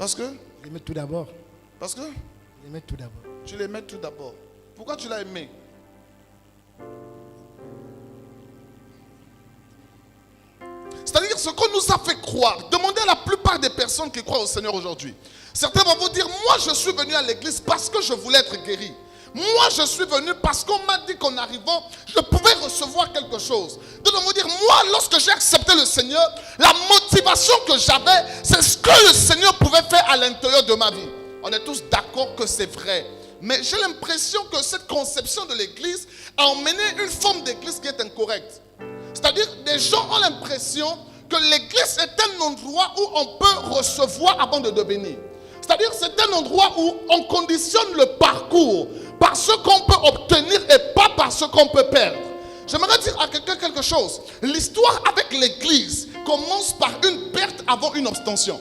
Parce que Je l'aimais tout d'abord. Parce que Je l'aimais tout d'abord. tu l'aimais tout d'abord. Pourquoi tu l'as aimé? C'est-à-dire ce qu'on nous a fait croire. Demandez à la plupart des personnes qui croient au Seigneur aujourd'hui. Certains vont vous dire, moi je suis venu à l'église parce que je voulais être guéri. Moi je suis venu parce qu'on m'a dit qu'en arrivant, je pouvais recevoir quelque chose. D'autres vont vous dire, moi lorsque j'ai accepté le Seigneur, la motivation que j'avais, c'est ce que le Seigneur pouvait faire à l'intérieur de ma vie. On est tous d'accord que c'est vrai. Mais j'ai l'impression que cette conception de l'église a emmené une forme d'église qui est incorrecte. C'est-à-dire, des gens ont l'impression que l'église est un endroit où on peut recevoir avant de devenir. C'est-à-dire, c'est un endroit où on conditionne le parcours par ce qu'on peut obtenir et pas par ce qu'on peut perdre. J'aimerais dire à quelqu'un quelque chose. L'histoire avec l'église commence par une perte avant une obtention.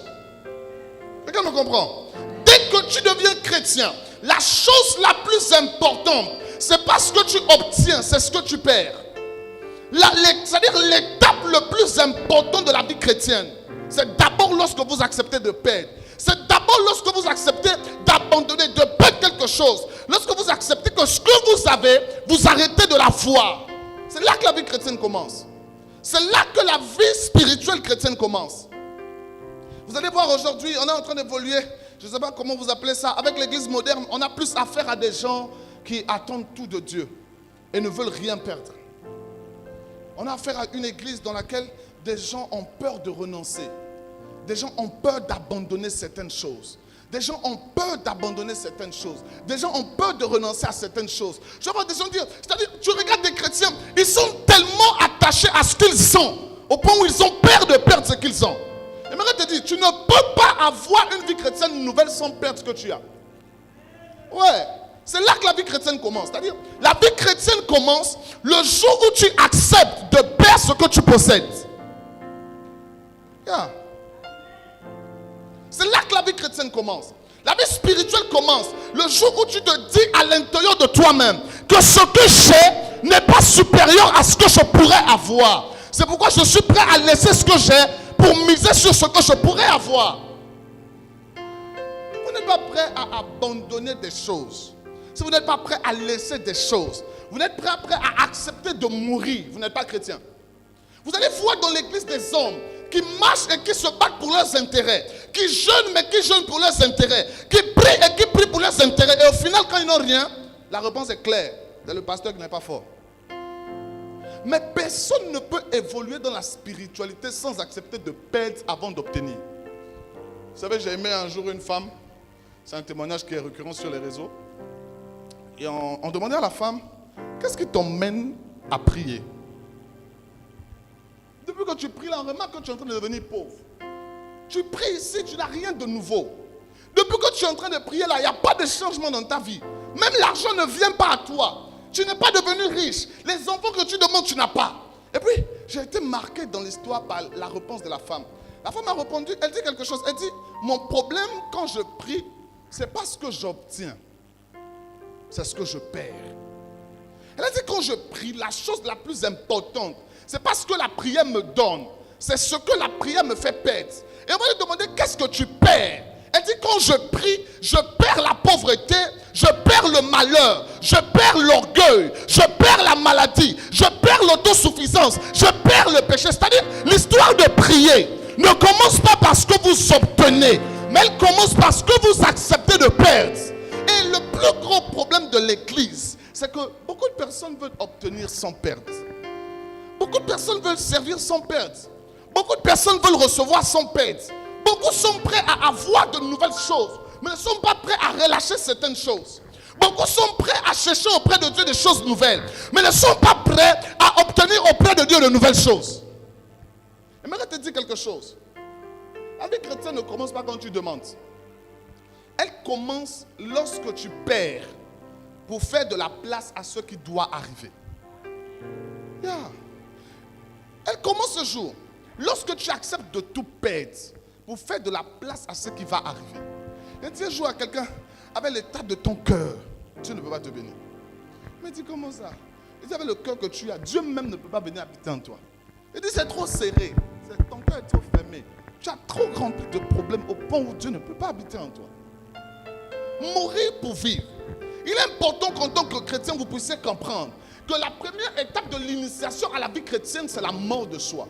Quelqu'un me comprend? Dès que tu deviens chrétien, la chose la plus importante, c'est pas ce que tu obtiens, c'est ce que tu perds. C'est-à-dire l'étape le plus importante de la vie chrétienne, c'est d'abord lorsque vous acceptez de perdre. C'est d'abord lorsque vous acceptez d'abandonner, de perdre quelque chose. Lorsque vous acceptez que ce que vous avez, vous arrêtez de la foi. C'est là que la vie chrétienne commence. C'est là que la vie spirituelle chrétienne commence. Vous allez voir aujourd'hui, on est en train d'évoluer. Je ne sais pas comment vous appelez ça. Avec l'église moderne, on a plus affaire à des gens qui attendent tout de Dieu et ne veulent rien perdre. On a affaire à une église dans laquelle des gens ont peur de renoncer. Des gens ont peur d'abandonner certaines choses. Des gens ont peur d'abandonner certaines choses. Des gens ont peur de renoncer à certaines choses. Je vois des gens dire, c'est-à-dire, tu regardes des chrétiens, ils sont tellement attachés à ce qu'ils sont, au point où ils ont peur de perdre ce qu'ils ont. J'aimerais te dire, tu ne peux pas avoir une vie chrétienne nouvelle sans perdre ce que tu as. Ouais. C'est là que la vie chrétienne commence. C'est-à-dire, la vie chrétienne commence le jour où tu acceptes de perdre ce que tu possèdes. Yeah. C'est là que la vie chrétienne commence. La vie spirituelle commence le jour où tu te dis à l'intérieur de toi-même que ce que j'ai n'est pas supérieur à ce que je pourrais avoir. C'est pourquoi je suis prêt à laisser ce que j'ai pour miser sur ce que je pourrais avoir. Vous n'êtes pas prêt à abandonner des choses. Si vous n'êtes pas prêt à laisser des choses, vous n'êtes pas prêt à accepter de mourir, vous n'êtes pas chrétien. Vous allez voir dans l'église des hommes qui marchent et qui se battent pour leurs intérêts, qui jeûnent mais qui jeûnent pour leurs intérêts, qui prient et qui prient pour leurs intérêts. Et au final, quand ils n'ont rien, la réponse est claire. C'est le pasteur qui n'est pas fort. Mais personne ne peut évoluer dans la spiritualité sans accepter de perdre avant d'obtenir. Vous savez, j'ai aimé un jour une femme, c'est un témoignage qui est récurrent sur les réseaux. Et on demandait à la femme, qu'est-ce qui t'emmène à prier? Depuis que tu pries là, on remarque que tu es en train de devenir pauvre. Tu pries ici, tu n'as rien de nouveau. Depuis que tu es en train de prier là, il n'y a pas de changement dans ta vie. Même l'argent ne vient pas à toi. Tu n'es pas devenu riche. Les enfants que tu demandes, tu n'as pas. Et puis, j'ai été marqué dans l'histoire par la réponse de la femme. La femme a répondu, elle dit quelque chose. Elle dit, mon problème quand je prie, ce n'est pas ce que j'obtiens. C'est ce que je perds. Elle a dit, quand je prie, la chose la plus importante, c'est pas ce que la prière me donne, c'est ce que la prière me fait perdre. Et on va lui demander, qu'est-ce que tu perds? Elle dit, quand je prie, je perds la pauvreté, je perds le malheur, je perds l'orgueil, je perds la maladie, je perds l'autosuffisance, je perds le péché. C'est-à-dire, l'histoire de prier ne commence pas parce que vous obtenez, mais elle commence parce que vous acceptez de perdre. Et le plus gros problème de l'église, c'est que beaucoup de personnes veulent obtenir sans perdre. Beaucoup de personnes veulent servir sans perdre. Beaucoup de personnes veulent recevoir sans perdre. Beaucoup sont prêts à avoir de nouvelles choses, mais ne sont pas prêts à relâcher certaines choses. Beaucoup sont prêts à chercher auprès de Dieu des choses nouvelles, mais ne sont pas prêts à obtenir auprès de Dieu de nouvelles choses. J'aimerais te dire quelque chose. La vie chrétienne ne commence pas quand tu demandes. Elle commence lorsque tu perds pour faire de la place à ce qui doit arriver. Yeah. Elle commence ce jour lorsque tu acceptes de tout perdre pour faire de la place à ce qui va arriver. Et dis un jour à quelqu'un, avec l'état de ton cœur, Dieu ne peut pas te bénir. Mais dis comment ça? Il dit avec le cœur que tu as, Dieu même ne peut pas venir habiter en toi. Il dit c'est trop serré, ton cœur est trop fermé. Tu as trop rempli de problèmes au point où Dieu ne peut pas habiter en toi. Mourir pour vivre. Il est important qu'en tant que chrétien, vous puissiez comprendre que la première étape de l'initiation à la vie chrétienne, c'est la mort de soi.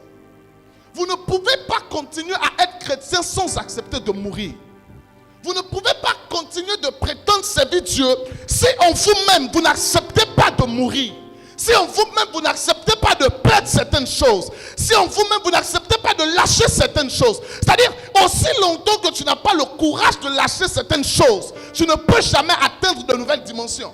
Vous ne pouvez pas continuer à être chrétien sans accepter de mourir. Vous ne pouvez pas continuer de prétendre servir Dieu si en vous-même, vous n'acceptez pas de mourir. Si en vous-même, vous n'acceptez pas de perdre certaines choses. Si en vous-même, vous n'acceptez pas de lâcher certaines choses. C'est-à-dire, aussi longtemps que tu n'as pas le courage de lâcher certaines choses, tu ne peux jamais atteindre de nouvelles dimensions.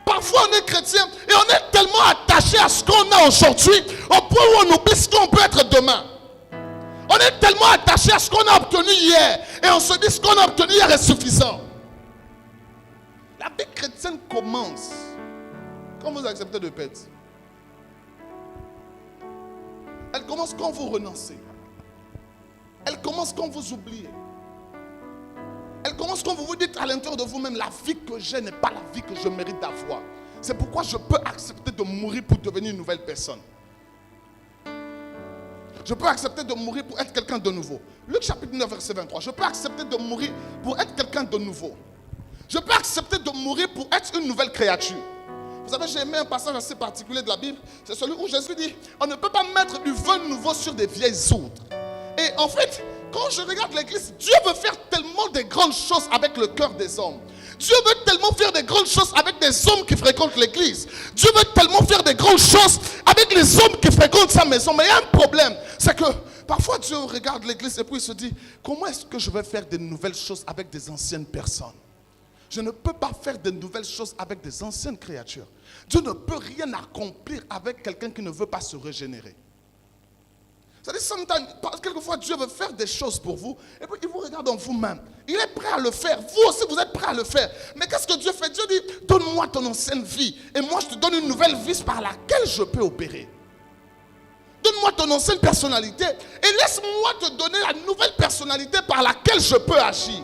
Parfois, on est chrétien et on est tellement attaché à ce qu'on a aujourd'hui au point où on oublie ce qu'on peut être demain. On est tellement attaché à ce qu'on a obtenu hier et on se dit ce qu'on a obtenu hier est suffisant. La vie chrétienne commence quand vous acceptez de perdre. Elle commence quand vous renoncez. Elle commence quand vous oubliez. Elle commence quand vous vous dites à l'intérieur de vous-même, la vie que j'ai n'est pas la vie que je mérite d'avoir. C'est pourquoi je peux accepter de mourir pour devenir une nouvelle personne. Je peux accepter de mourir pour être quelqu'un de nouveau. Luc chapitre 9, verset 23. Je peux accepter de mourir pour être quelqu'un de nouveau. Je peux accepter de mourir pour être une nouvelle créature. Vous savez, j'ai aimé un passage assez particulier de la Bible. C'est celui où Jésus dit, on ne peut pas mettre du vin nouveau sur des vieilles outres. Et en fait, quand je regarde l'église, Dieu veut faire tellement de grandes choses avec le cœur des hommes. Dieu veut tellement faire de grandes choses avec des hommes qui fréquentent l'église. Dieu veut tellement faire de grandes choses avec les hommes qui fréquentent sa maison. Mais il y a un problème, c'est que parfois Dieu regarde l'église et puis il se dit, comment est-ce que je vais faire de nouvelles choses avec des anciennes personnes? Je ne peux pas faire de nouvelles choses avec des anciennes créatures. Dieu ne peut rien accomplir avec quelqu'un qui ne veut pas se régénérer. C'est-à-dire, quelquefois, Dieu veut faire des choses pour vous, et puis il vous regarde en vous-même. Il est prêt à le faire. Vous aussi, vous êtes prêt à le faire. Mais qu'est-ce que Dieu fait? Dieu dit, donne-moi ton ancienne vie, et moi, je te donne une nouvelle vie par laquelle je peux opérer. Donne-moi ton ancienne personnalité, et laisse-moi te donner la nouvelle personnalité par laquelle je peux agir.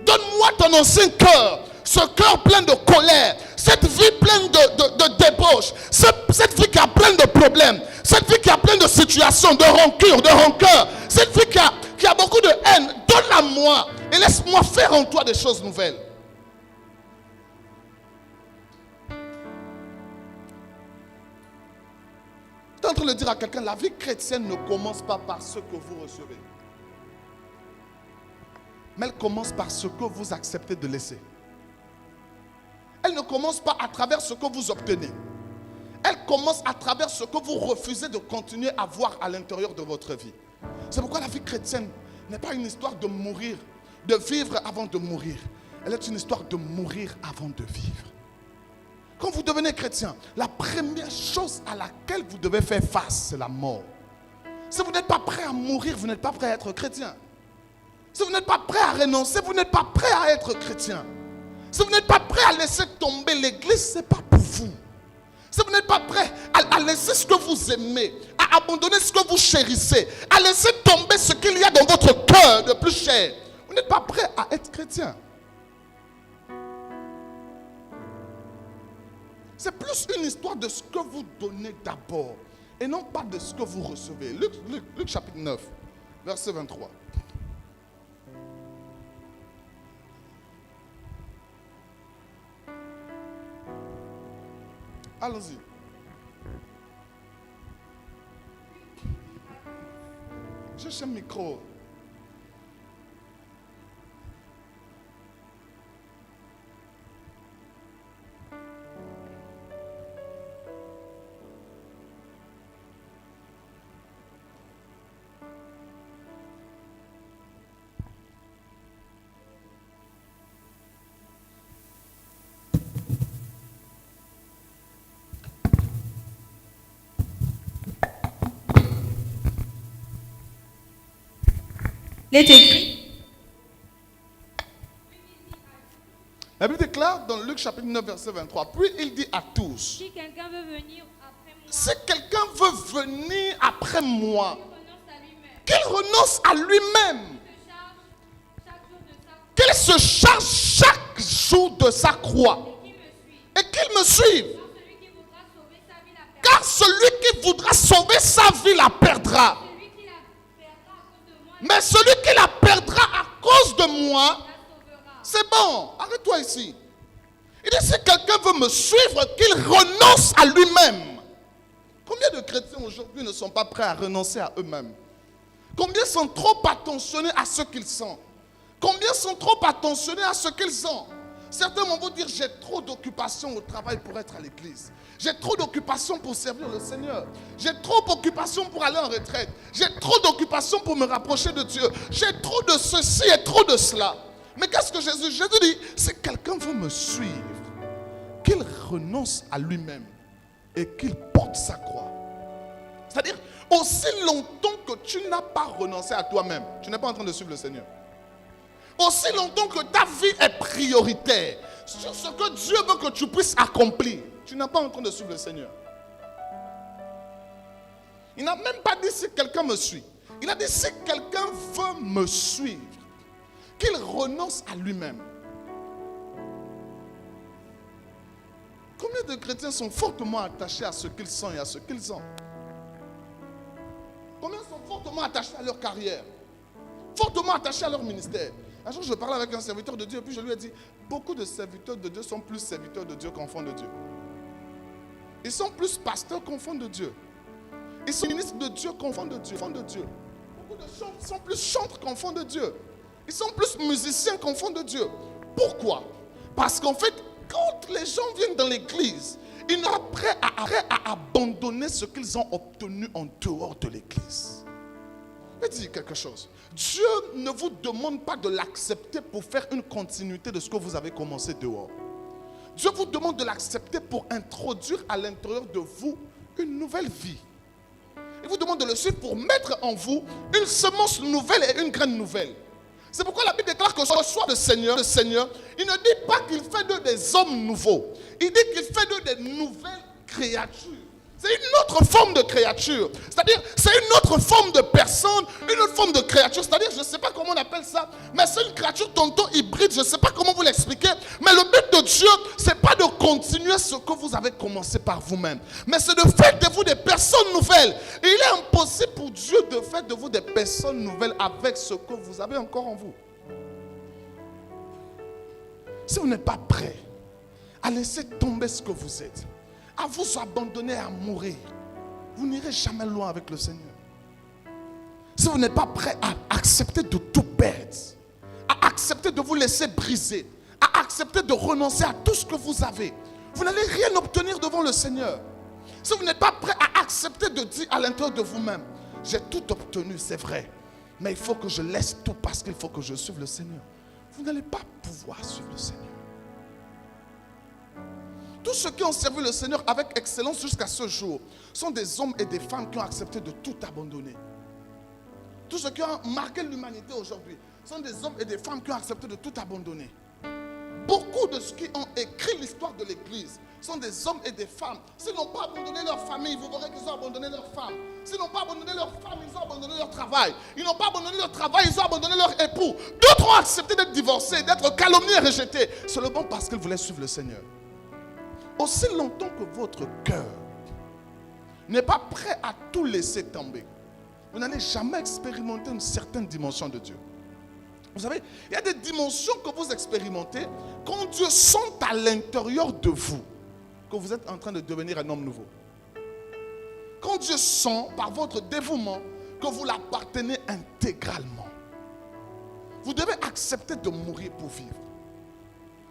Donne-moi ton ancien cœur, ce cœur plein de colère, cette vie pleine de débauche, cette vie qui a plein de problèmes, cette vie qui a plein de situations, de rancœur, cette vie qui a beaucoup de haine. Donne-la moi et laisse-moi faire en toi des choses nouvelles. Tu es en train de dire à quelqu'un, la vie chrétienne ne commence pas par ce que vous recevez. Mais elle commence par ce que vous acceptez de laisser. Elle ne commence pas à travers ce que vous obtenez. Elle commence à travers ce que vous refusez de continuer à voir à l'intérieur de votre vie. C'est pourquoi la vie chrétienne n'est pas une histoire de mourir, de vivre avant de mourir. Elle est une histoire de mourir avant de vivre. Quand vous devenez chrétien, la première chose à laquelle vous devez faire face, c'est la mort. Si vous n'êtes pas prêt à mourir, vous n'êtes pas prêt à être chrétien. Si vous n'êtes pas prêt à renoncer, vous n'êtes pas prêt à être chrétien. Si vous n'êtes pas prêt à laisser tomber l'église, ce n'est pas pour vous. Si vous n'êtes pas prêt à laisser ce que vous aimez, à abandonner ce que vous chérissez, à laisser tomber ce qu'il y a dans votre cœur de plus cher, vous n'êtes pas prêt à être chrétien. C'est plus une histoire de ce que vous donnez d'abord et non pas de ce que vous recevez. Luc chapitre 9, verset 23. Allons-y. Cherche un micro. Il est écrit. La Bible déclare dans Luc chapitre 9, verset 23. Puis il dit à tous, Si quelqu'un veut venir après moi, si quelqu'un veut venir après moi, il renonce à lui-même. qu'il se charge chaque jour de sa croix et qu'il me suive. Car celui qui voudra sauver sa vie la perdra. Mais celui qui la perdra à cause de moi, la sauvera. c'est bon. Arrête-toi ici. Il dit, si quelqu'un veut me suivre, qu'il renonce à lui-même. Combien de chrétiens aujourd'hui ne sont pas prêts à renoncer à eux-mêmes? Combien sont trop attentionnés à ce qu'ils sont? Combien sont trop attentionnés à ce qu'ils ont? Certains vont vous dire, j'ai trop d'occupations au travail pour être à l'église. J'ai trop d'occupations pour servir le Seigneur. J'ai trop d'occupations pour aller en retraite. J'ai trop d'occupations pour me rapprocher de Dieu. J'ai trop de ceci et trop de cela. Mais qu'est-ce que Jésus dit? Si quelqu'un veut me suivre, qu'il renonce à lui-même et qu'il porte sa croix. C'est-à-dire, aussi longtemps que tu n'as pas renoncé à toi-même, tu n'es pas en train de suivre le Seigneur. Aussi longtemps que ta vie est prioritaire sur ce que Dieu veut que tu puisses accomplir, tu n'es pas en train de suivre le Seigneur. Il n'a même pas dit si quelqu'un me suit. Il a dit si quelqu'un veut me suivre, qu'il renonce à lui-même. Combien de chrétiens sont fortement attachés à ce qu'ils sont et à ce qu'ils ont? Combien sont fortement attachés à leur carrière? Fortement attachés à leur ministère? Un jour, je parlais avec un serviteur de Dieu et puis je lui ai dit, beaucoup de serviteurs de Dieu sont plus serviteurs de Dieu qu'enfants de Dieu. Ils sont plus pasteurs qu'enfants de Dieu. Ils sont ministres de Dieu qu'enfants de Dieu. Beaucoup de gens sont plus chantres qu'enfants de Dieu. Ils sont plus musiciens qu'enfants de Dieu. Pourquoi? Parce qu'en fait, quand les gens viennent dans l'église, ils sont prêts à abandonner ce qu'ils ont obtenu en dehors de l'église. Je vais dire quelque chose. Dieu ne vous demande pas de l'accepter pour faire une continuité de ce que vous avez commencé dehors. Dieu vous demande de l'accepter pour introduire à l'intérieur de vous une nouvelle vie. Il vous demande de le suivre pour mettre en vous une semence nouvelle et une graine nouvelle. C'est pourquoi la Bible déclare que soit le Seigneur, il ne dit pas qu'il fait d'eux des hommes nouveaux. Il dit qu'il fait d'eux des nouvelles créatures. C'est une autre forme de créature. C'est-à-dire, c'est une autre forme de personne, une autre forme de créature. C'est-à-dire, je ne sais pas comment on appelle ça, mais c'est une créature tantôt hybride. Je ne sais pas comment vous l'expliquer. Mais le but de Dieu, ce n'est pas de continuer ce que vous avez commencé par vous-même. Mais c'est de faire de vous des personnes nouvelles. Et il est impossible pour Dieu de faire de vous des personnes nouvelles avec ce que vous avez encore en vous. Si vous n'êtes pas prêt à laisser tomber ce que vous êtes, à vous abandonner à mourir, vous n'irez jamais loin avec le Seigneur. Si vous n'êtes pas prêt à accepter de tout perdre, à accepter de vous laisser briser, à accepter de renoncer à tout ce que vous avez, vous n'allez rien obtenir devant le Seigneur. Si vous n'êtes pas prêt à accepter de dire à l'intérieur de vous-même, j'ai tout obtenu, c'est vrai, mais il faut que je laisse tout parce qu'il faut que je suive le Seigneur, vous n'allez pas pouvoir suivre le Seigneur. Tous ceux qui ont servi le Seigneur avec excellence jusqu'à ce jour sont des hommes et des femmes qui ont accepté de tout abandonner. Tous ceux qui ont marqué l'humanité aujourd'hui sont des hommes et des femmes qui ont accepté de tout abandonner. Beaucoup de ceux qui ont écrit l'histoire de l'Église sont des hommes et des femmes. S'ils n'ont pas abandonné leur famille, vous verrez qu'ils ont abandonné leur femme. S'ils n'ont pas abandonné leur femme, ils ont abandonné leur travail. Ils n'ont pas abandonné leur travail, ils ont abandonné leur époux. D'autres ont accepté d'être divorcés, d'être calomniés et rejetés. Seulement parce qu'ils voulaient suivre le Seigneur. Aussi longtemps que votre cœur n'est pas prêt à tout laisser tomber, vous n'allez jamais expérimenter une certaine dimension de Dieu. Vous savez, il y a des dimensions que vous expérimentez quand Dieu sent à l'intérieur de vous que vous êtes en train de devenir un homme nouveau. Quand Dieu sent par votre dévouement que vous l'appartenez intégralement. Vous devez accepter de mourir pour vivre.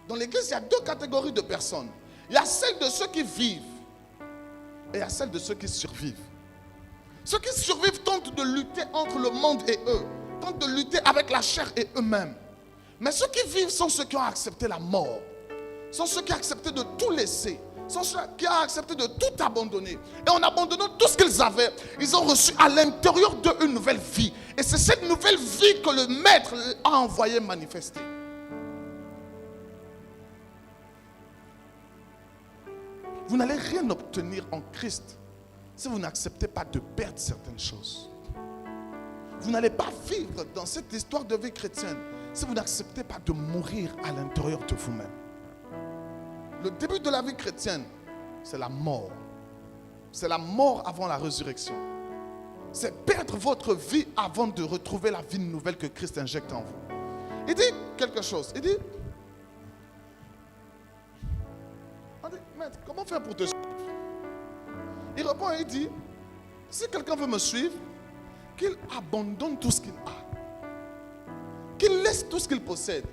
Dans l'église, il y a deux catégories de personnes. Il y a celle de ceux qui vivent et il y a celle de ceux qui survivent. Ceux qui survivent tentent de lutter entre le monde et eux, tentent de lutter avec la chair et eux-mêmes. Mais ceux qui vivent sont ceux qui ont accepté la mort, sont ceux qui ont accepté de tout laisser, sont ceux qui ont accepté de tout abandonner. Et en abandonnant tout ce qu'ils avaient, ils ont reçu à l'intérieur d'eux une nouvelle vie. Et c'est cette nouvelle vie que le Maître a envoyé manifester. Vous n'allez rien obtenir en Christ si vous n'acceptez pas de perdre certaines choses. Vous n'allez pas vivre dans cette histoire de vie chrétienne si vous n'acceptez pas de mourir à l'intérieur de vous-même. Le début de la vie chrétienne, c'est la mort. C'est la mort avant la résurrection. c'est perdre votre vie avant de retrouver la vie nouvelle que Christ injecte en vous. Il dit quelque chose. Il dit, maître, comment faire pour te suivre? Il répond et il dit, si quelqu'un veut me suivre, qu'il abandonne tout ce qu'il a. Qu'il laisse tout ce qu'il possède.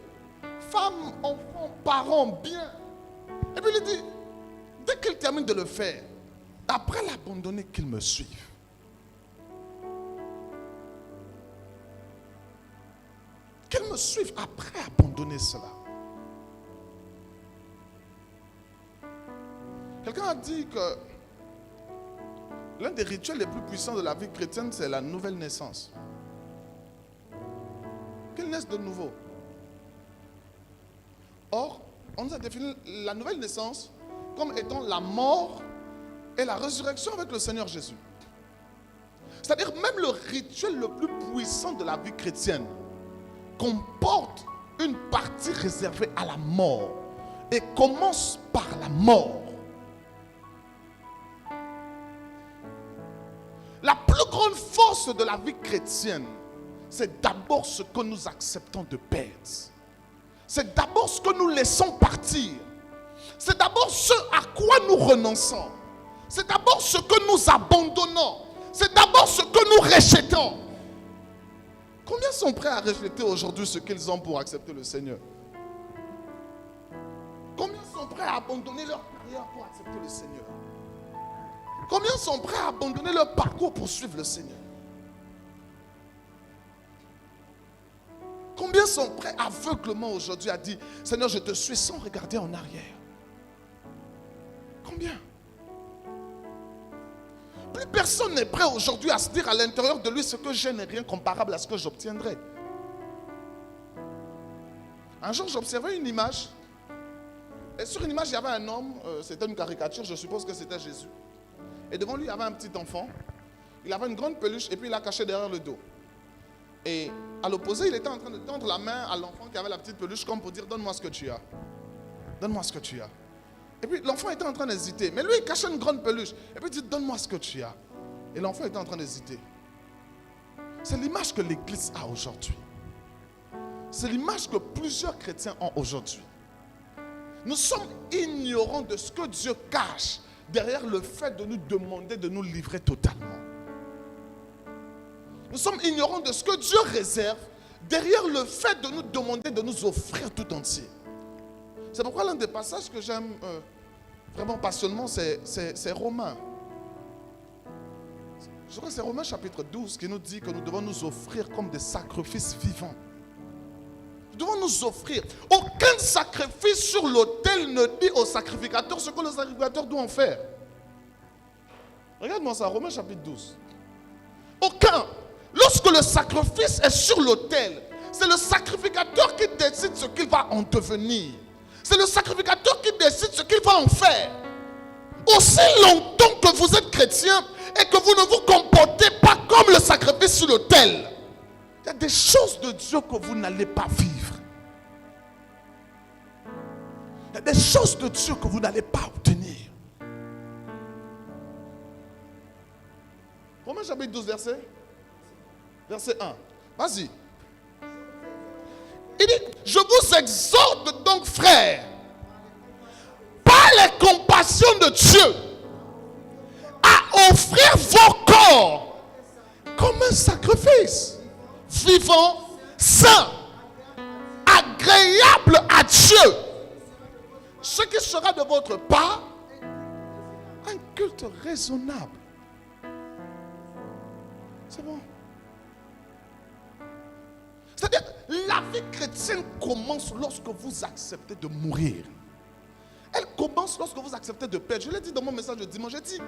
Femme, enfant, parents, bien. Et puis il dit, dès qu'il termine de le faire, après l'abandonner, qu'il me suive. Qu'il me suive après abandonner cela. Quelqu'un a dit que l'un des rituels les plus puissants de la vie chrétienne, c'est la nouvelle naissance. Qu'il naisse de nouveau. Or, on nous a défini la nouvelle naissance comme étant la mort et la résurrection avec le Seigneur Jésus. C'est-à-dire même le rituel le plus puissant de la vie chrétienne comporte une partie réservée à la mort et commence par la mort. La plus grande force de la vie chrétienne, c'est d'abord ce que nous acceptons de perdre. C'est d'abord ce que nous laissons partir. C'est d'abord ce à quoi nous renonçons. C'est d'abord ce que nous abandonnons. C'est d'abord ce que nous rejetons. Combien sont prêts à rejeter aujourd'hui ce qu'ils ont pour accepter le Seigneur? Combien sont prêts à abandonner leur carrière pour accepter le Seigneur? Combien sont prêts à abandonner leur parcours pour suivre le Seigneur? Combien sont prêts aveuglement aujourd'hui à dire, Seigneur, je te suis sans regarder en arrière? Combien? Plus personne n'est prêt aujourd'hui à se dire à l'intérieur de lui, ce que j'ai n'est rien comparable à ce que j'obtiendrai. Un jour, j'observais une image. Et sur une image, il y avait un homme, c'était une caricature, je suppose que c'était Jésus. Et devant lui, il y avait un petit enfant. Il avait une grande peluche et puis il l'a caché derrière le dos. Et à l'opposé, il était en train de tendre la main à l'enfant qui avait la petite peluche comme pour dire, donne-moi ce que tu as. Donne-moi ce que tu as. Et puis l'enfant était en train d'hésiter. Mais lui, il cachait une grande peluche. Et puis il dit, donne-moi ce que tu as. Et l'enfant était en train d'hésiter. C'est l'image que l'Église a aujourd'hui. C'est l'image que plusieurs chrétiens ont aujourd'hui. Nous sommes ignorants de ce que Dieu cache derrière le fait de nous demander de nous livrer totalement. Nous sommes ignorants de ce que Dieu réserve derrière le fait de nous demander de nous offrir tout entier. C'est pourquoi l'un des passages que j'aime vraiment passionnément, c'est Romains. Je crois que c'est Romains chapitre 12 qui nous dit que nous devons nous offrir comme des sacrifices vivants. Nous devons nous offrir. Aucun sacrifice sur l'autel ne dit au sacrificateur ce que le sacrificateur doit en faire. Regarde-moi ça, Romains chapitre 12. Aucun. Lorsque le sacrifice est sur l'autel, c'est le sacrificateur qui décide ce qu'il va en devenir. C'est le sacrificateur qui décide ce qu'il va en faire. Aussi longtemps que vous êtes chrétien et que vous ne vous comportez pas comme le sacrifice sur l'autel, il y a des choses de Dieu que vous n'allez pas vivre. Il y a des choses de Dieu que vous n'allez pas obtenir. Romains chapitre 12, verset 1. Vas-y. Il dit, je vous exhorte donc, frères, par les compassions de Dieu, à offrir vos corps comme un sacrifice vivant, saint, agréable à Dieu. Ce qui sera de votre part un culte raisonnable. C'est bon. C'est-à-dire, la vie chrétienne commence lorsque vous acceptez de mourir. Elle commence lorsque vous acceptez de perdre. Je l'ai dit dans mon message de dimanche. J'ai dit,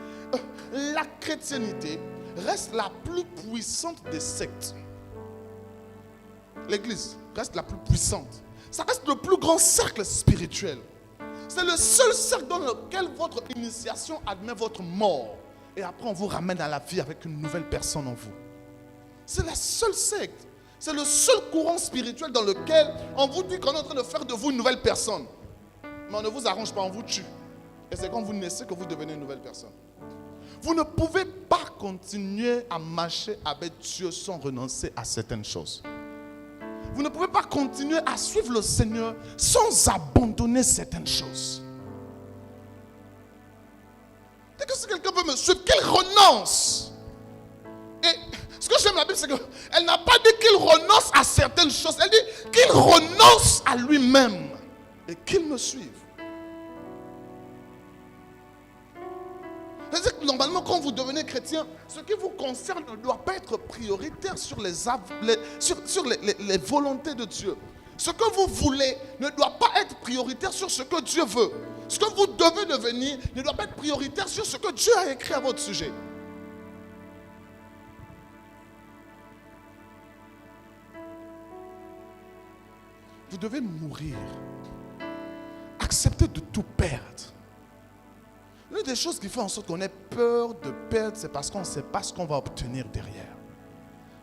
la chrétienté reste la plus puissante des sectes. L'église reste la plus puissante. Ça reste le plus grand cercle spirituel. C'est le seul cercle dans lequel votre initiation admet votre mort. Et après, on vous ramène à la vie avec une nouvelle personne en vous. C'est la seule secte. C'est le seul courant spirituel dans lequel on vous dit qu'on est en train de faire de vous une nouvelle personne. Mais on ne vous arrange pas, on vous tue. Et c'est quand vous naissez que vous devenez une nouvelle personne. Vous ne pouvez pas continuer à marcher avec Dieu sans renoncer à certaines choses. Vous ne pouvez pas continuer à suivre le Seigneur sans abandonner certaines choses. Dès que si quelqu'un veut me suivre, qu'il renonce. Et ce que j'aime la Bible, c'est qu'elle n'a pas dit qu'il renonce à certaines choses. Elle dit qu'il renonce à lui-même et qu'il me suive. C'est-à-dire que normalement, quand vous devenez chrétien, ce qui vous concerne ne doit pas être prioritaire sur les volontés de Dieu. Ce que vous voulez ne doit pas être prioritaire sur ce que Dieu veut. Ce que vous devez devenir ne doit pas être prioritaire sur ce que Dieu a écrit à votre sujet. Vous devez mourir. Accepter de tout perdre. L'une des choses qui fait en sorte qu'on ait peur de perdre, c'est parce qu'on ne sait pas ce qu'on va obtenir derrière.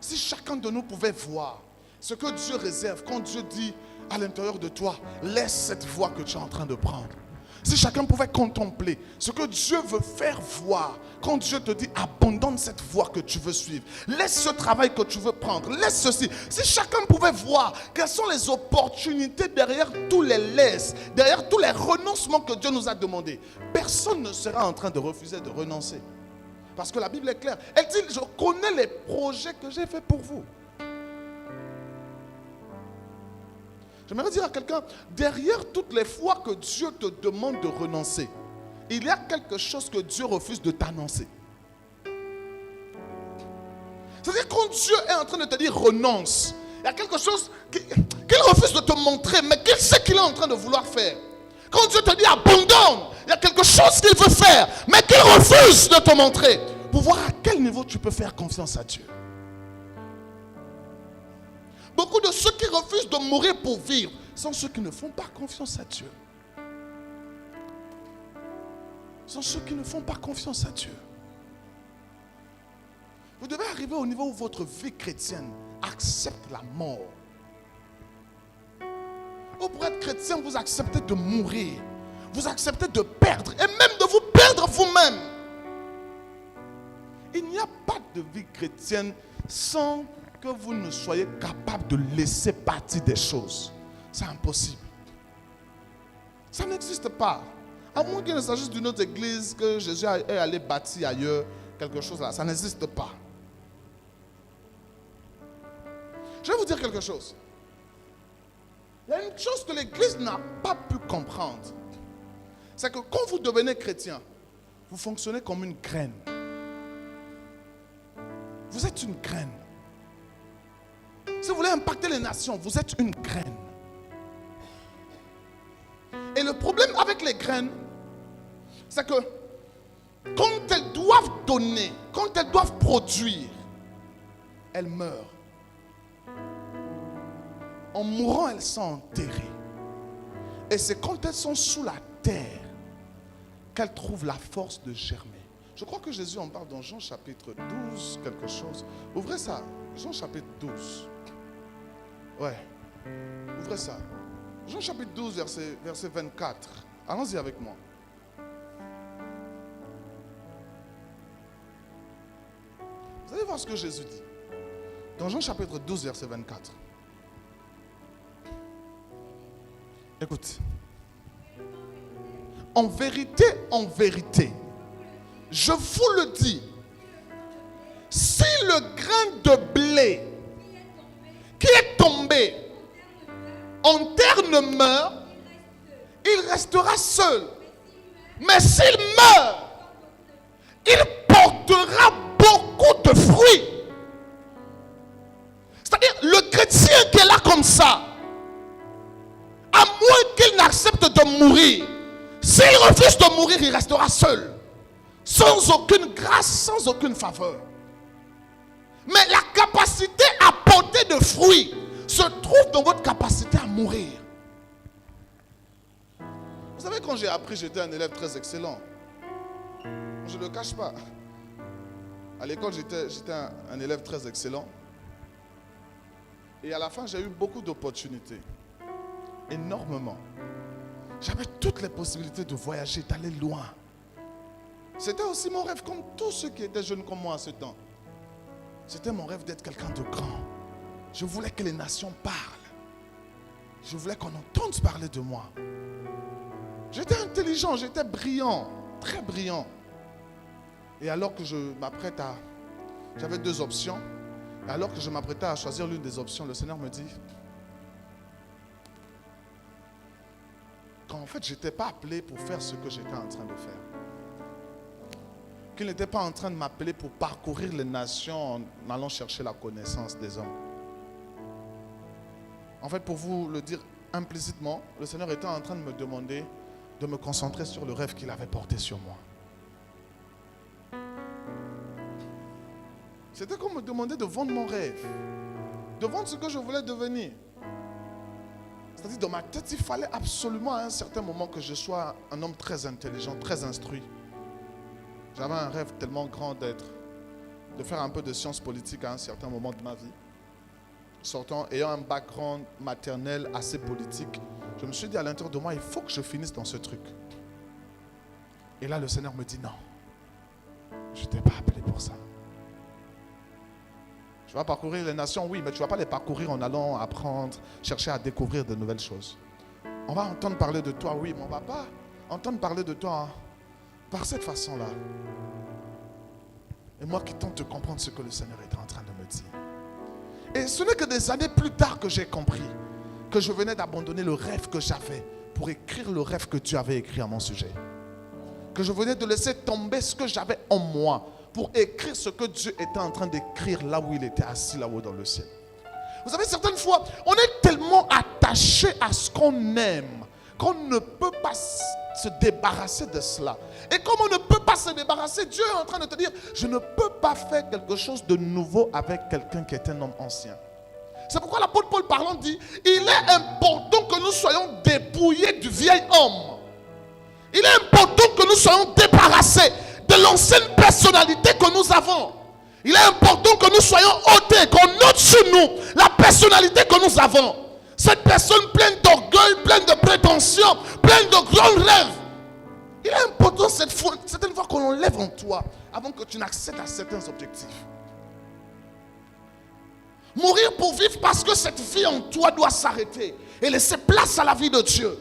Si chacun de nous pouvait voir ce que Dieu réserve, quand Dieu dit à l'intérieur de toi, laisse cette voie que tu es en train de prendre. Si chacun pouvait contempler ce que Dieu veut faire voir, quand Dieu te dit abandonne cette voie que tu veux suivre, laisse ce travail que tu veux prendre, laisse ceci. Si chacun pouvait voir quelles sont les opportunités derrière tous les laisses, derrière tous les renoncements que Dieu nous a demandés, personne ne sera en train de refuser de renoncer. Parce que la Bible est claire. Elle dit, je connais les projets que j'ai faits pour vous. J'aimerais dire à quelqu'un, derrière toutes les fois que Dieu te demande de renoncer, il y a quelque chose que Dieu refuse de t'annoncer. C'est-à-dire quand Dieu est en train de te dire renonce, il y a quelque chose qu'il refuse de te montrer, mais qu'il sait qu'il est en train de vouloir faire. Quand Dieu te dit abandonne, il y a quelque chose qu'il veut faire, mais qu'il refuse de te montrer. Pour voir à quel niveau tu peux faire confiance à Dieu. Beaucoup de ceux qui refusent de mourir pour vivre sont ceux qui ne font pas confiance à Dieu. Sont ceux qui ne font pas confiance à Dieu. Vous devez arriver au niveau où votre vie chrétienne accepte la mort. Ou pour être chrétien, vous acceptez de mourir. Vous acceptez de perdre et même de vous perdre vous-même. Il n'y a pas de vie chrétienne sans que vous ne soyez capable de laisser partir des choses. C'est impossible. Ça n'existe pas. À moins qu'il ne s'agisse d'une autre église que Jésus est allé bâtir ailleurs, quelque chose là, ça n'existe pas. Je vais vous dire quelque chose. Il y a une chose que l'église n'a pas pu comprendre. C'est que quand vous devenez chrétien, vous fonctionnez comme une graine. Vous êtes une graine. Si vous voulez impacter les nations, vous êtes une graine. Et le problème avec les graines, c'est que quand elles doivent donner, quand elles doivent produire, elles meurent. En mourant, elles sont enterrées. Et c'est quand elles sont sous la terre qu'elles trouvent la force de germer. Je crois que Jésus en parle dans Jean chapitre 12, quelque chose. Ouvrez ça, Jean chapitre 12. Ouais, ouvrez ça. Jean chapitre 12, verset 24. Allons-y avec moi. Vous allez voir ce que Jésus dit. Dans Jean chapitre 12, verset 24. Écoute. En vérité, je vous le dis, si le grain de blé qui est tombé en terre ne meurt, il restera seul. Mais s'il meurt, il portera beaucoup de fruits. C'est-à-dire, le chrétien qui est là comme ça, à moins qu'il n'accepte de mourir, s'il refuse de mourir, il restera seul. Sans aucune grâce, sans aucune faveur. Mais la capacité à porter de fruits se trouve dans votre capacité à mourir. Vous savez, quand j'ai appris, j'étais un élève très excellent. Je ne le cache pas. À l'école, j'étais un élève très excellent. Et à la fin, j'ai eu beaucoup d'opportunités. Énormément. J'avais toutes les possibilités de voyager, d'aller loin. C'était aussi mon rêve comme tous ceux qui étaient jeunes comme moi à ce temps. C'était mon rêve d'être quelqu'un de grand. Je voulais que les nations parlent. Je voulais qu'on entende parler de moi. J'étais intelligent, j'étais brillant, très brillant. Et alors que je m'apprête à... J'avais deux options. Et alors que je m'apprêtais à choisir l'une des options, le Seigneur me dit qu'en fait, je n'étais pas appelé pour faire ce que j'étais en train de faire. Qu'il n'était pas en train de m'appeler pour parcourir les nations en allant chercher la connaissance des hommes. En fait, pour vous le dire implicitement, le Seigneur était en train de me demander de me concentrer sur le rêve qu'il avait porté sur moi. C'était comme me demander de vendre mon rêve, de vendre ce que je voulais devenir. C'est-à-dire, dans ma tête, il fallait absolument à un certain moment que je sois un homme très intelligent, très instruit. J'avais un rêve tellement grand de faire un peu de sciences politiques à un certain moment de ma vie. Ayant un background maternel assez politique, je me suis dit à l'intérieur de moi, il faut que je finisse dans ce truc. Et là, le Seigneur me dit non, je ne t'ai pas appelé pour ça. Tu vas parcourir les nations, oui, mais tu ne vas pas les parcourir en allant apprendre, chercher à découvrir de nouvelles choses. On va entendre parler de toi, oui, mais on ne va pas entendre parler de toi par cette façon-là. Et moi qui tente de comprendre ce que le Seigneur est en train de me dire. Et ce n'est que des années plus tard que j'ai compris que je venais d'abandonner le rêve que j'avais pour écrire le rêve que Dieu avait écrit à mon sujet. Que je venais de laisser tomber ce que j'avais en moi pour écrire ce que Dieu était en train d'écrire là où il était assis là-haut dans le ciel. Vous savez, certaines fois, on est tellement attaché à ce qu'on aime qu'on ne peut pas se débarrasser de cela. Et comme on ne peut pas se débarrasser, Dieu est en train de te dire, je ne peux pas faire quelque chose de nouveau avec quelqu'un qui est un homme ancien. C'est pourquoi l'apôtre Paul parlant dit, il est important que nous soyons dépouillés du vieil homme. Il est important que nous soyons débarrassés de l'ancienne personnalité que nous avons. Il est important que nous soyons ôtés, qu'on ôte sur nous la personnalité que nous avons. Cette personne pleine d'orgueil, pleine de prétention, pleine de grands rêves. Il est important certaines fois qu'on enlève en toi avant que tu n'accèdes à certains objectifs. Mourir pour vivre parce que cette vie en toi doit s'arrêter et laisser place à la vie de Dieu.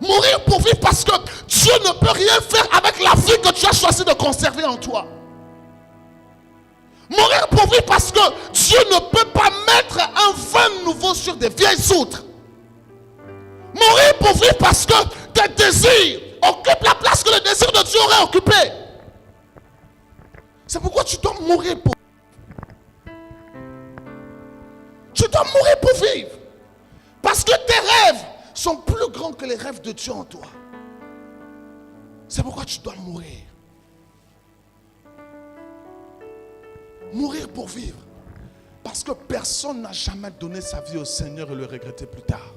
Mourir pour vivre parce que Dieu ne peut rien faire avec la vie que tu as choisi de conserver en toi. Mourir pour vivre parce que Dieu ne peut pas mettre un vin nouveau sur des vieilles outres. Mourir pour vivre parce que tes désirs occupent la place que le désir de Dieu aurait occupé. C'est pourquoi tu dois mourir pour vivre. Tu dois mourir pour vivre. Parce que tes rêves sont plus grands que les rêves de Dieu en toi. C'est pourquoi tu dois mourir. Mourir pour vivre. Parce que personne n'a jamais donné sa vie au Seigneur et le regretter plus tard.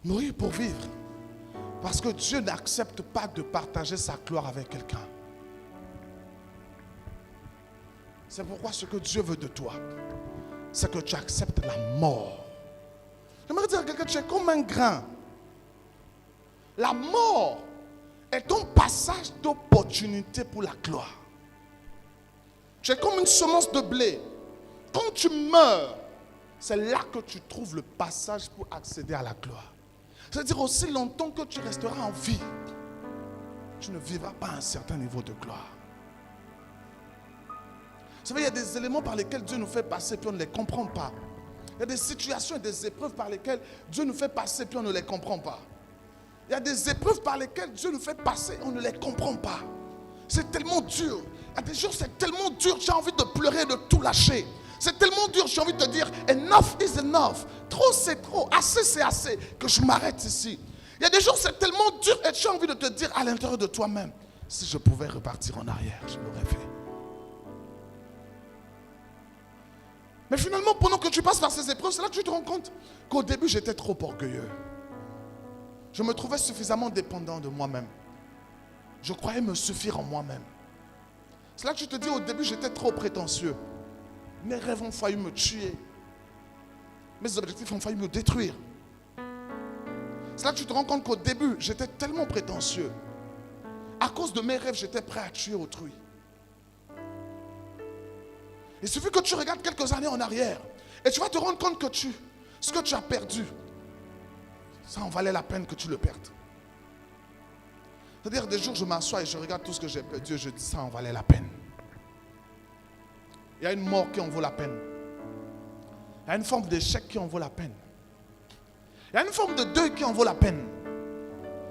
Mourir pour vivre. Parce que Dieu n'accepte pas de partager sa gloire avec quelqu'un. C'est pourquoi ce que Dieu veut de toi, c'est que tu acceptes la mort. J'aimerais dire à quelqu'un, tu es comme un grain. La mort est ton passage d'opportunité pour la gloire. Tu es comme une semence de blé. Quand tu meurs, c'est là que tu trouves le passage pour accéder à la gloire. C'est-à-dire aussi longtemps que tu resteras en vie, tu ne vivras pas un certain niveau de gloire. Vous savez, il y a des éléments par lesquels Dieu nous fait passer puis on ne les comprend pas. Il y a des situations et des épreuves par lesquelles Dieu nous fait passer puis on ne les comprend pas. Il y a des épreuves par lesquelles Dieu nous fait passer et on ne les comprend pas. C'est tellement dur. Il y a des jours c'est tellement dur, j'ai envie de pleurer, de tout lâcher. C'est tellement dur, j'ai envie de te dire, enough is enough. Trop c'est trop, assez c'est assez, que je m'arrête ici. Il y a des jours c'est tellement dur et j'ai envie de te dire à l'intérieur de toi-même, si je pouvais repartir en arrière, je l'aurais fait. Mais finalement, pendant que tu passes par ces épreuves, c'est là que tu te rends compte qu'au début, j'étais trop orgueilleux. Je me trouvais suffisamment dépendant de moi-même. Je croyais me suffire en moi-même. C'est là que tu te dis, au début, j'étais trop prétentieux. Mes rêves ont failli me tuer. Mes objectifs ont failli me détruire. C'est là que tu te rends compte qu'au début, j'étais tellement prétentieux. À cause de mes rêves, j'étais prêt à tuer autrui. Il suffit que tu regardes quelques années en arrière et tu vas te rendre compte que ce que tu as perdu, ça en valait la peine que tu le perdes. C'est-à-dire, des jours, je m'assois et je regarde tout ce que j'ai perdu et je dis, ça en valait la peine. Il y a une mort qui en vaut la peine. Il y a une forme d'échec qui en vaut la peine. Il y a une forme de deuil qui en vaut la peine.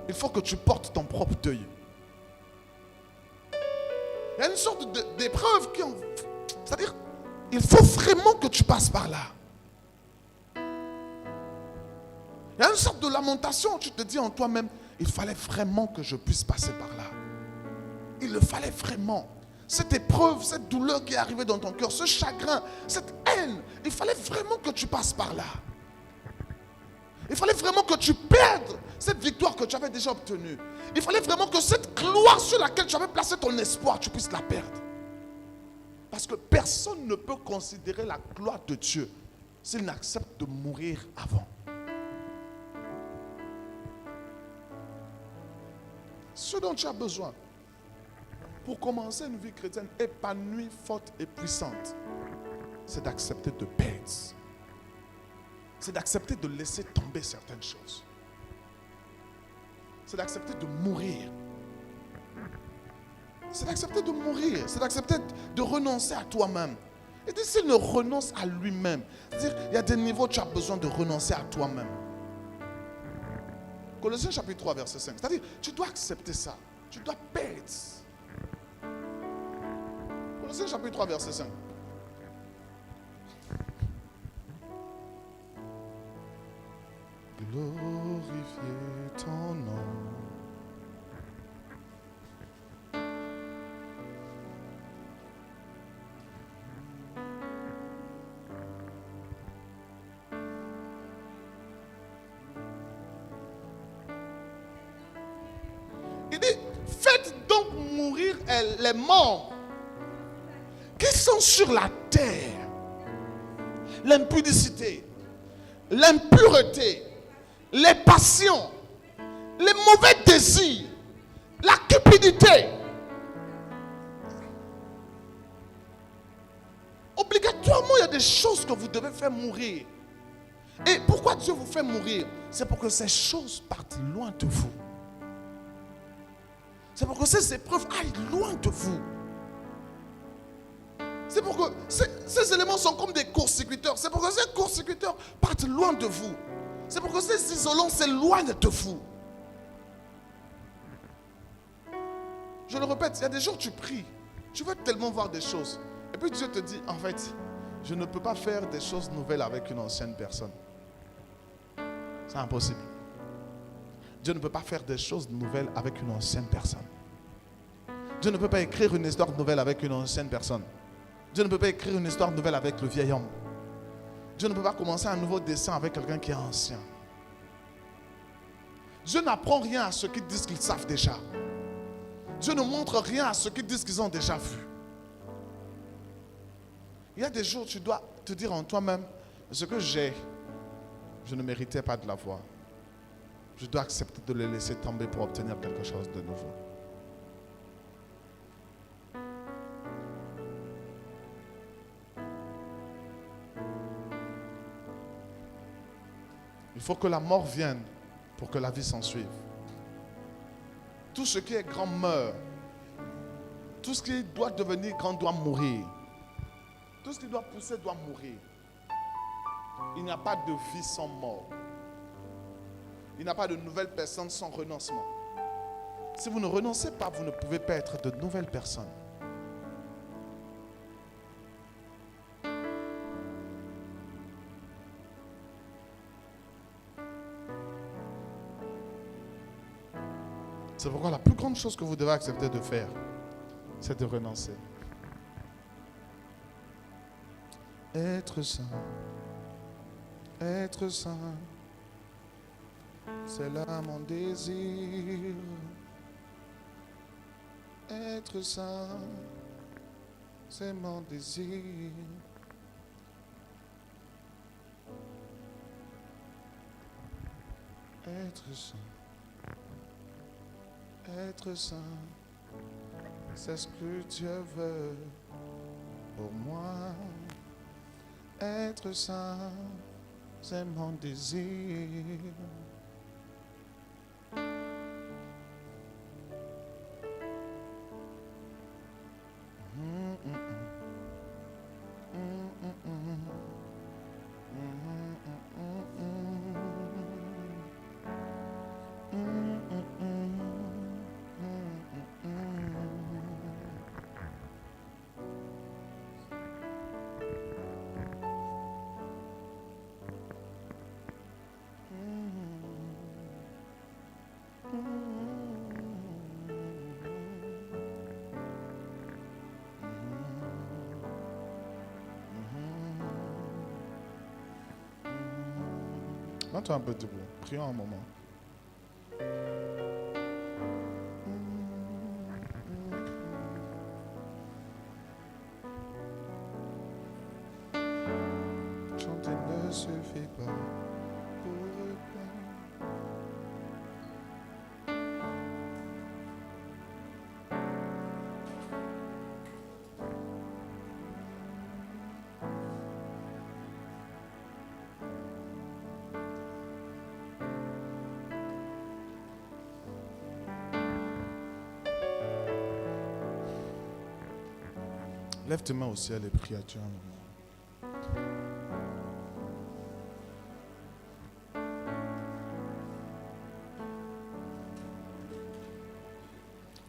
Il faut que tu portes ton propre deuil. Il y a une sorte d'épreuve qui en... C'est-à-dire, il faut vraiment que tu passes par là. Il y a une sorte de lamentation où tu te dis en toi-même, il fallait vraiment que je puisse passer par là. Il le fallait vraiment. Cette épreuve, cette douleur qui est arrivée dans ton cœur, ce chagrin, cette haine, il fallait vraiment que tu passes par là. Il fallait vraiment que tu perdes cette victoire que tu avais déjà obtenue. Il fallait vraiment que cette gloire sur laquelle tu avais placé ton espoir, tu puisses la perdre. Parce que personne ne peut considérer la gloire de Dieu s'il n'accepte de mourir avant. Ce dont tu as besoin pour commencer une vie chrétienne épanouie, forte et puissante, c'est d'accepter de perdre. C'est d'accepter de laisser tomber certaines choses. C'est d'accepter de mourir. C'est d'accepter de mourir. C'est d'accepter de renoncer à toi-même. Et s'il ne renonce à lui-même, c'est-à-dire, il y a des niveaux où tu as besoin de renoncer à toi-même. Colossiens chapitre 3, verset 5. C'est-à-dire, tu dois accepter ça. Tu dois perdre. Colossiens chapitre 3, verset 5. Glorifiez ton nom. Il dit, faites donc mourir les morts qui sont sur la terre. L'impudicité, l'impureté, les passions, les mauvais désirs, la cupidité. Obligatoirement, il y a des choses que vous devez faire mourir. Et pourquoi Dieu vous fait mourir? C'est pour que ces choses partent loin de vous. C'est pour que ces épreuves aillent loin de vous. C'est pour que ces éléments sont comme des court-circuiteurs. C'est pour que ces court-circuiteurs partent loin de vous. C'est pour que ces isolants s'éloignent de vous. Je le répète, il y a des jours où tu pries. Tu veux tellement voir des choses. Et puis Dieu te dit, en fait, je ne peux pas faire des choses nouvelles avec une ancienne personne. C'est impossible. Dieu ne peut pas faire des choses nouvelles avec une ancienne personne. Dieu ne peut pas écrire une histoire nouvelle avec une ancienne personne. Dieu ne peut pas écrire une histoire nouvelle avec le vieil homme. Dieu ne peut pas commencer un nouveau dessin avec quelqu'un qui est ancien. Dieu n'apprend rien à ceux qui disent qu'ils savent déjà. Dieu ne montre rien à ceux qui disent qu'ils ont déjà vu. Il y a des jours où tu dois te dire en toi-même, ce que j'ai, je ne méritais pas de l'avoir. Je dois accepter de le laisser tomber pour obtenir quelque chose de nouveau. Il faut que la mort vienne pour que la vie s'en suive. Tout ce qui est grand meurt. Tout ce qui doit devenir grand doit mourir. Tout ce qui doit pousser doit mourir. Il n'y a pas de vie sans mort. Il n'y a pas de nouvelle personne sans renoncement. Si vous ne renoncez pas, vous ne pouvez pas être de nouvelles personnes. C'est pourquoi la plus grande chose que vous devez accepter de faire, c'est de renoncer. Être saint, c'est là mon désir. Être saint, c'est mon désir. Être saint, c'est ce que Dieu veut pour moi. Être saint, c'est mon désir. Mets-toi un peu debout. Prions un moment. Chanter ne suffit pas pour répondre. Lève tes mains au ciel et prie à Dieu un moment.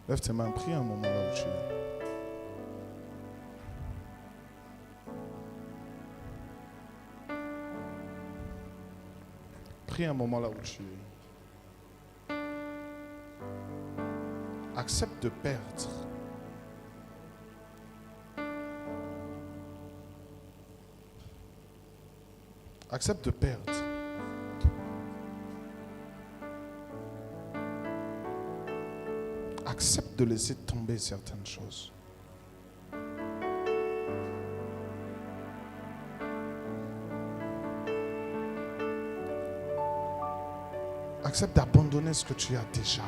Lève tes mains, prie un moment là où tu es. Prie un moment là où tu es. Accepte de perdre. Accepte de perdre. Accepte de laisser tomber certaines choses. Accepte d'abandonner ce que tu as déjà.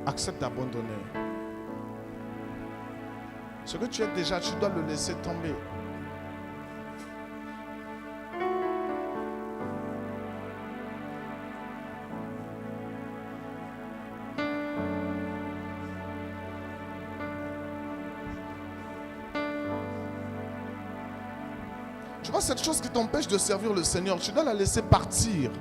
Accepte d'abandonner. Ce que tu as déjà, tu dois le laisser tomber. Tu vois, cette chose qui t'empêche de servir le Seigneur, tu dois la laisser partir.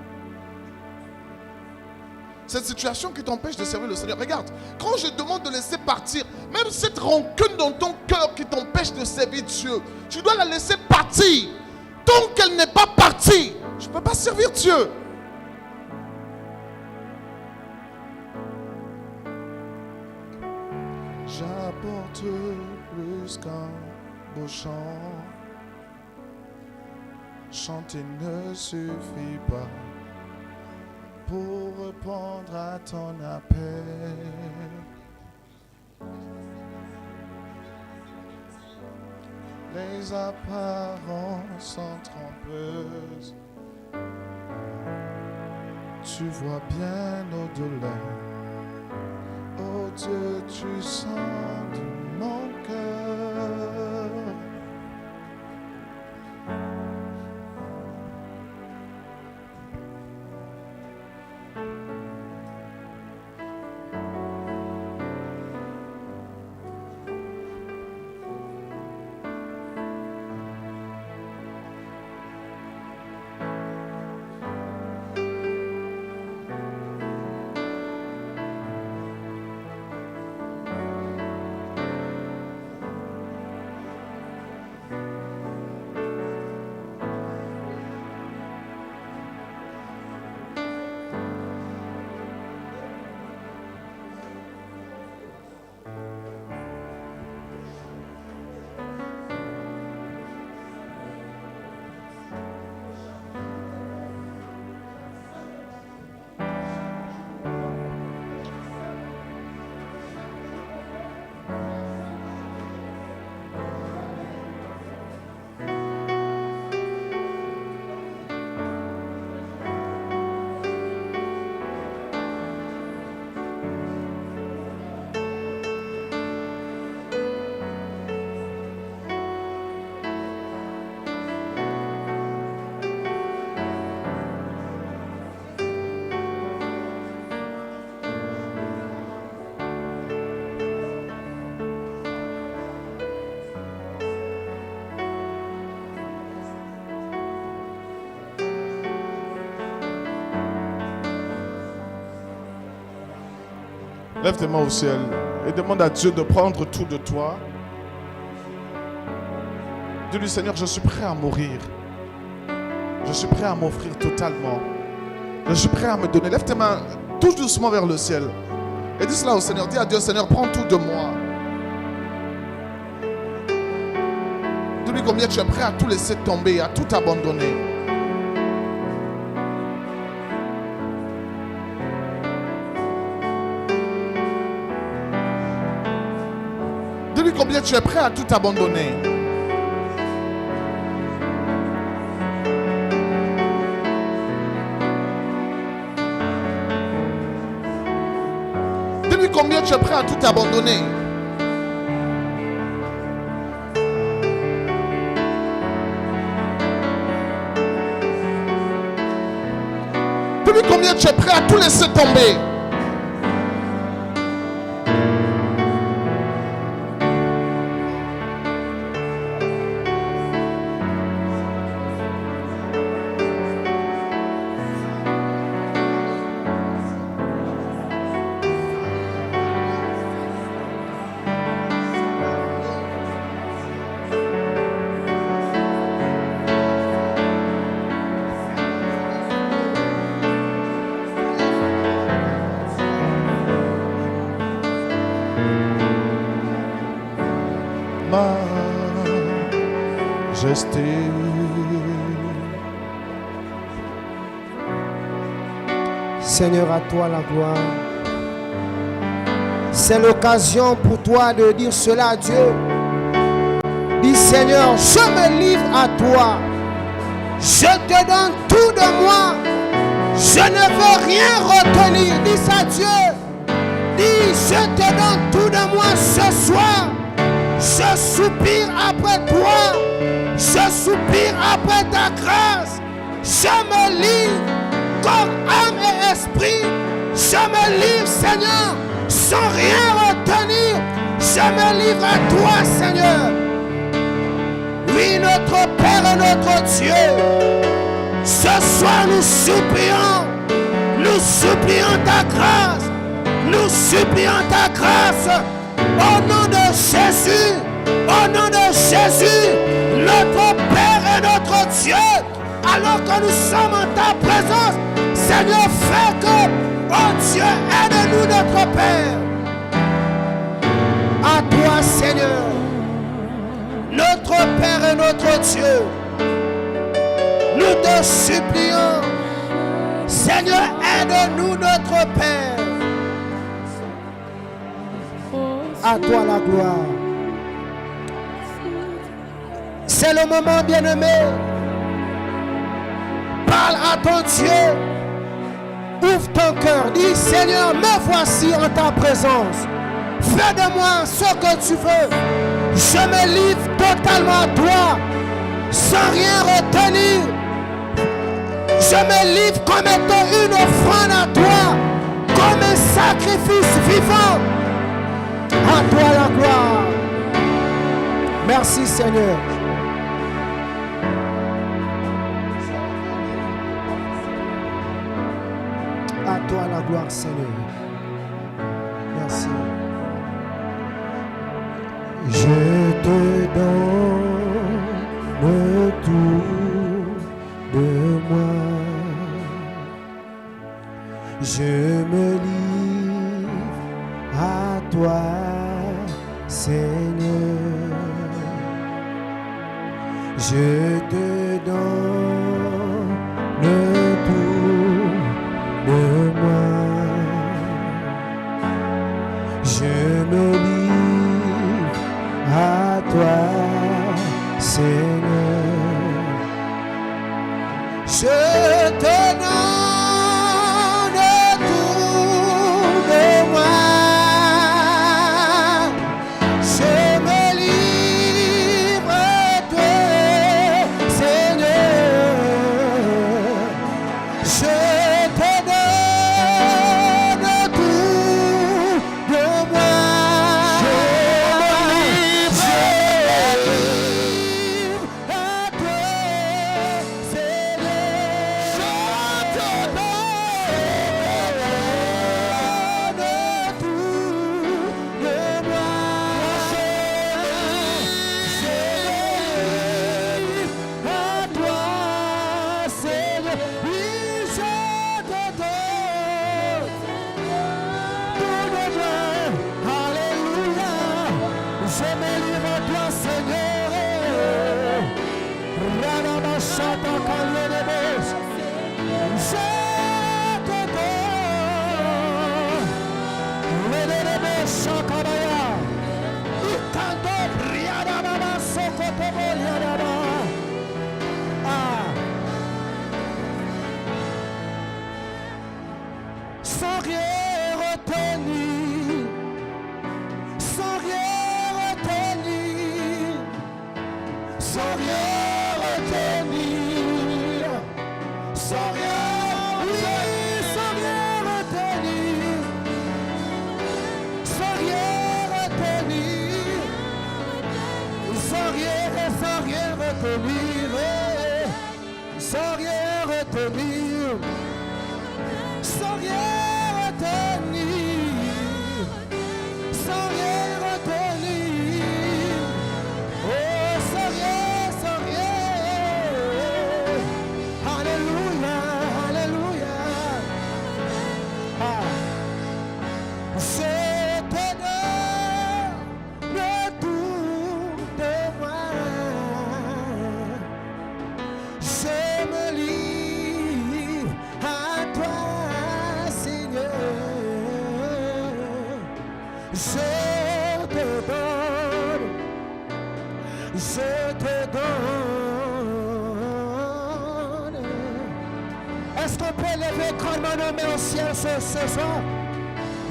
Cette situation qui t'empêche de servir le Seigneur. Regarde, quand je demande de laisser partir, même cette rancune dans ton cœur qui t'empêche de servir Dieu, tu dois la laisser partir. Tant qu'elle n'est pas partie, je ne peux pas servir Dieu. J'apporte plus qu'un beau chant. Chanter ne suffit pas pour répondre à ton appel. Les apparences sont trompeuses. Tu vois bien au-delà. Oh Dieu, tu sens de mon cœur. Lève tes mains au ciel et demande à Dieu de prendre tout de toi. Dis-lui, Seigneur, je suis prêt à mourir. Je suis prêt à m'offrir totalement. Je suis prêt à me donner. Lève tes mains tout doucement vers le ciel. Et dis cela au Seigneur. Dis à Dieu, Seigneur, prends tout de moi. Dis-lui combien tu es prêt à tout laisser tomber, à tout abandonner. Dis-lui combien tu es prêt à tout abandonner. Dis-lui combien tu es prêt à tout abandonner. Dis-lui combien tu es prêt à tout laisser tomber. Majesté. Seigneur, à toi la gloire. C'est l'occasion pour toi de dire cela à Dieu. Dis, Seigneur, je me livre à toi. Je te donne tout de moi. Je ne veux rien retenir. Dis à Dieu. Dis, je te donne tout de moi ce soir. Je soupire après toi. Je soupire après ta grâce. Je me livre corps, âme et esprit. Je me livre, Seigneur, sans rien retenir. Je me livre à toi, Seigneur. Oui, notre Père et notre Dieu, ce soir nous supplions ta grâce. Nous supplions ta grâce. Au nom de Jésus, au nom de Jésus, notre Père et notre Dieu, alors que nous sommes en ta présence, Seigneur, fais que, oh Dieu, aide-nous, notre Père. À toi, Seigneur, notre Père et notre Dieu, nous te supplions, Seigneur, aide-nous, notre Père. À toi la gloire. C'est le moment, bien-aimé. Parle à ton Dieu. Ouvre ton cœur. Dis, Seigneur, me voici en ta présence. Fais de moi ce que tu veux. Je me livre totalement à toi, sans rien retenir. Je me livre comme étant une offrande à toi, comme un sacrifice vivant. À toi la gloire. Merci, Seigneur. À toi la gloire, Seigneur. Merci. Je te donne tout de moi. Je me livre à toi, Seigneur. Je te donne tout de moi. Je me livre à toi, Seigneur. Je te donne tout de moi. Je me livre à toi, Seigneur. Je te donne tout de moi. Je me livre à toi, Seigneur. rien retenir, sans rien, oui, sans rien retenir, sans rien retenir, sans rien retenir, sans rien retenir, sans rien retenir, sans rien retenir, oh, sans rien, sans rien. Alléluia, alléluia. Ah. Je te donne tout de moi. Je me livre à toi, Seigneur. Je te donne, je te donne. Est-ce qu'on peut lever grandement nos mains au ciel ce soir?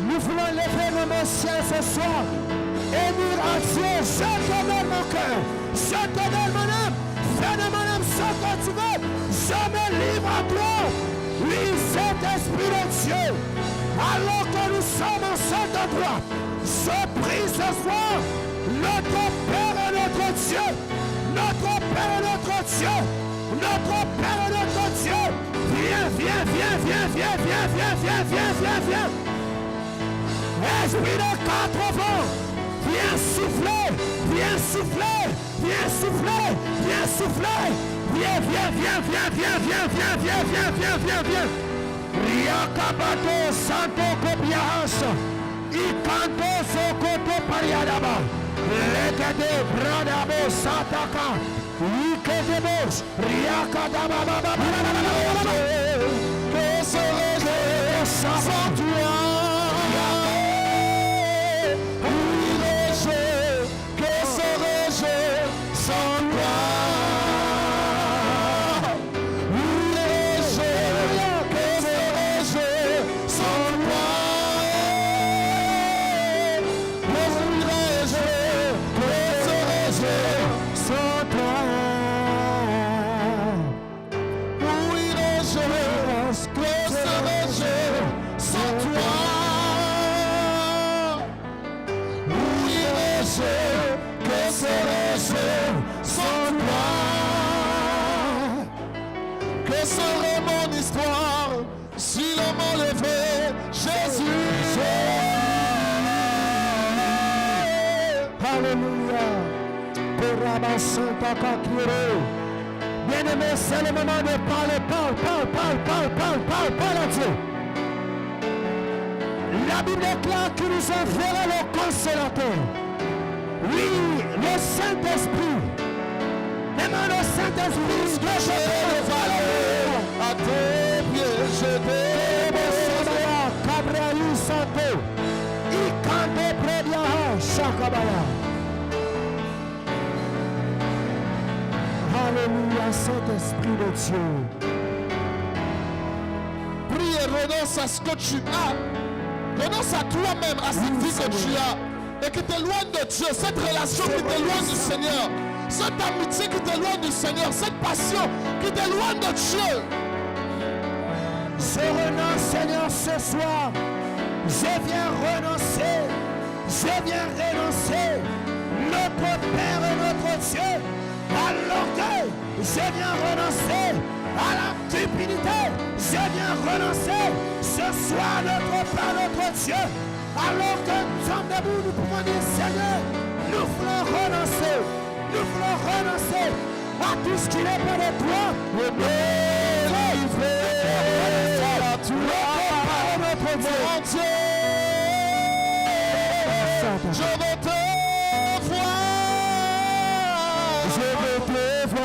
Nous voulons lever nos mains au ciel ce soir et dire à Dieu, je te donne mon cœur, je te donne mon âme, fais de mon âme ce que tu veux, je me livre à toi. Oui, Saint-Esprit de Dieu, alors que nous sommes en cet endroit, je prie ce soir, notre Père et notre Dieu, notre Père et notre Dieu, notre Père et notre Dieu, viens, viens, viens, viens, viens, viens, viens, viens, viens, viens, viens. Esprit de quatre vents, viens souffler, viens souffler, viens souffler, viens souffler, viens, viens, viens, viens, viens, viens, viens, viens, viens, viens, viens, viens. Riakabato Santo Kopiahas, Ikanto Sokoto Pariadaba, Lekade Bradabo Sataka, Ikedebos, Riakadaba, que serait-je sans toi? Que serais-je sans toi? Où irais-je? Que serais-je sans toi? Où irais-je? Que serais-je sans toi? Où irais-je? Que serais-je sans toi? Que serais-je sans toi? Que serait mon histoire si l'on m'enlevait Jésus? Alléluia. Bien-aimé, c'est le moment de parler. Parle à Dieu. La Bible déclare qu'il nous enverra le consolateur. Oui, le Saint-Esprit. Demande au Saint-Esprit ce que je peux faire. À tes pieds, je t'aime. Cabraï Santo. Ikande Predia Shakabaya. Alléluia, Saint-Esprit de Dieu. Prie et renonce à ce que tu as. Renonce à toi-même, à cette vie que tu as. Et qui t'éloigne de Dieu, cette relation qui t'éloigne du Seigneur, cette amitié qui t'éloigne du Seigneur, cette passion qui t'éloigne de Dieu. Je renonce, Seigneur, ce soir. Je viens renoncer. Notre Père et notre Dieu, à l'orgueil. Je viens renoncer à la cupidité. Je viens renoncer ce soir, notre Père, notre Dieu. Alors que nous sommes debout, nous pouvons dire, Seigneur, nous voulons renoncer à tout ce qui n'est pas de toi. Et me livrer à toi, notre Dieu. Mon Dieu, je veux te voir. Je veux te voir.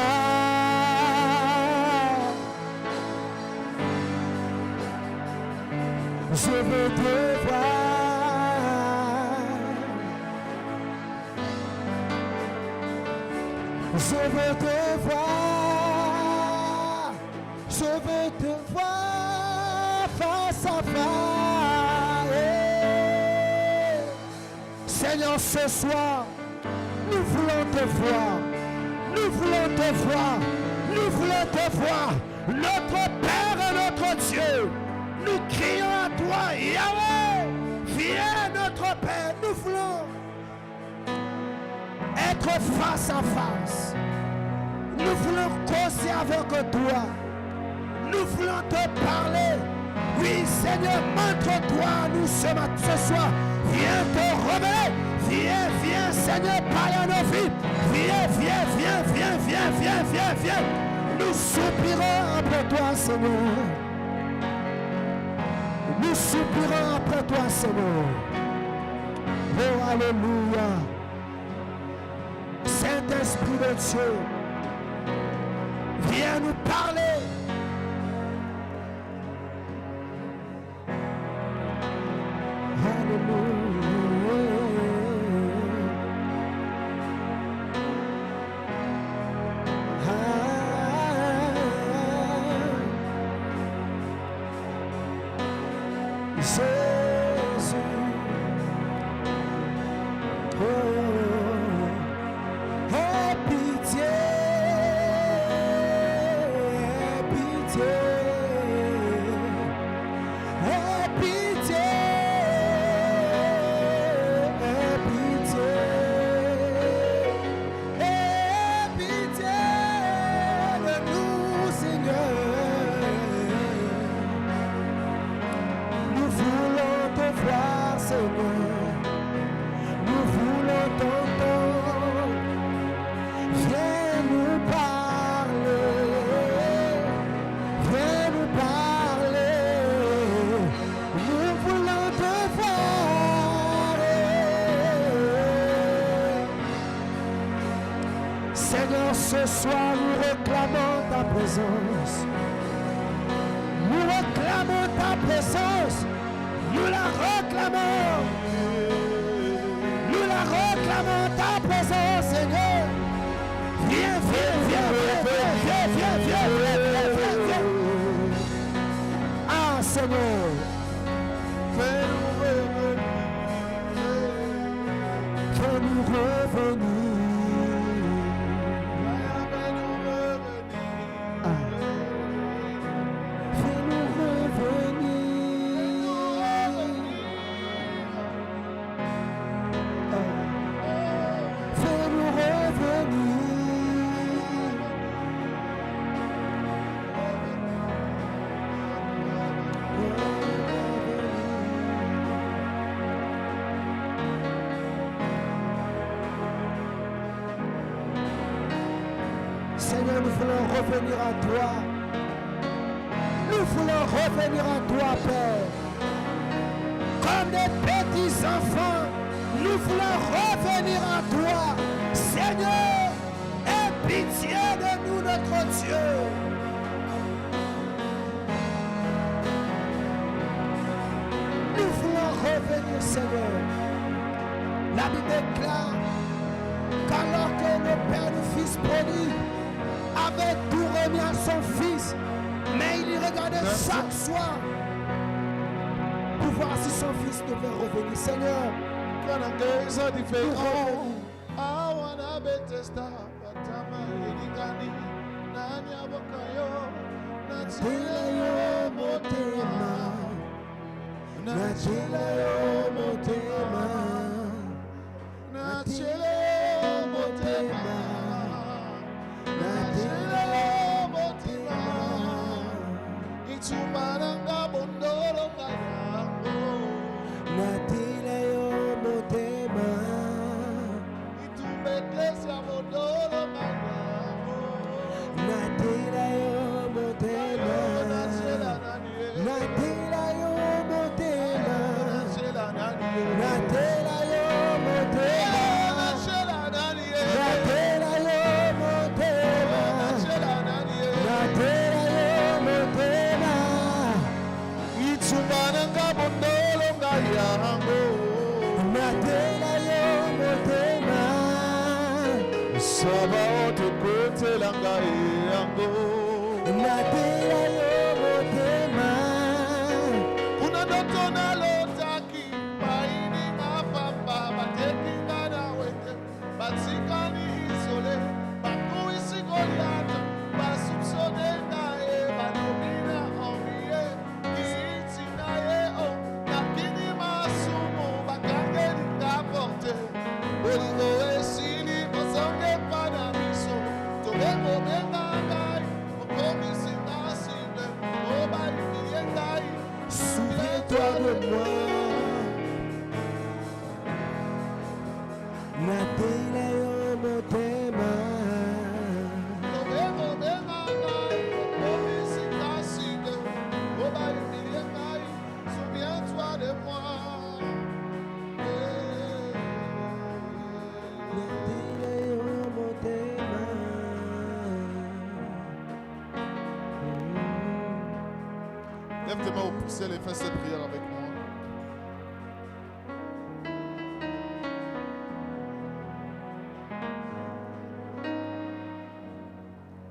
Je veux te voir. Je veux te voir, je veux te voir face à face. Seigneur, ce soir, nous voulons te voir. Nous voulons te voir. Nous voulons te voir. Notre Père et notre Dieu. Nous crions à toi, Yahweh. Viens notre Père. Nous voulons être face à face. Nous voulons causer avec toi. Nous voulons te parler. Oui, Seigneur, montre-toi nous ce soir. Viens te révéler. Viens, viens, Seigneur, parle à nos vies. Viens, viens, viens, viens, viens, viens, viens, viens. Nous soupirons après toi, Seigneur. Nous soupirons après toi, Seigneur. Oh, alléluia. Saint-Esprit de Dieu, viens nous parler. Ce soir, nous réclamons ta présence. Nous réclamons ta présence. Nous la réclamons. Nous la réclamons ta présence, Seigneur. Viens, viens, viens, viens, viens, viens, viens, viens, viens, viens, viens. Ah, Seigneur. Fais-nous revenir. Fais-nous revenir. Nous voulons revenir à toi. Nous voulons revenir à toi, Père. Comme des petits enfants, nous voulons revenir à toi. Seigneur, aie pitié de nous, notre Dieu. Nous voulons revenir, Seigneur. La Bible déclare qu'alors que le Père du Fils prodigue avait tout remis à son fils, mais il y regardait chaque soir pour voir si son fils devait revenir. Seigneur, Batikani isole, baku Souviens-toi de moi. Nathalie Motema. Souviens-toi de moi. Lève tes mains au ciel et fais cette prière avec moi.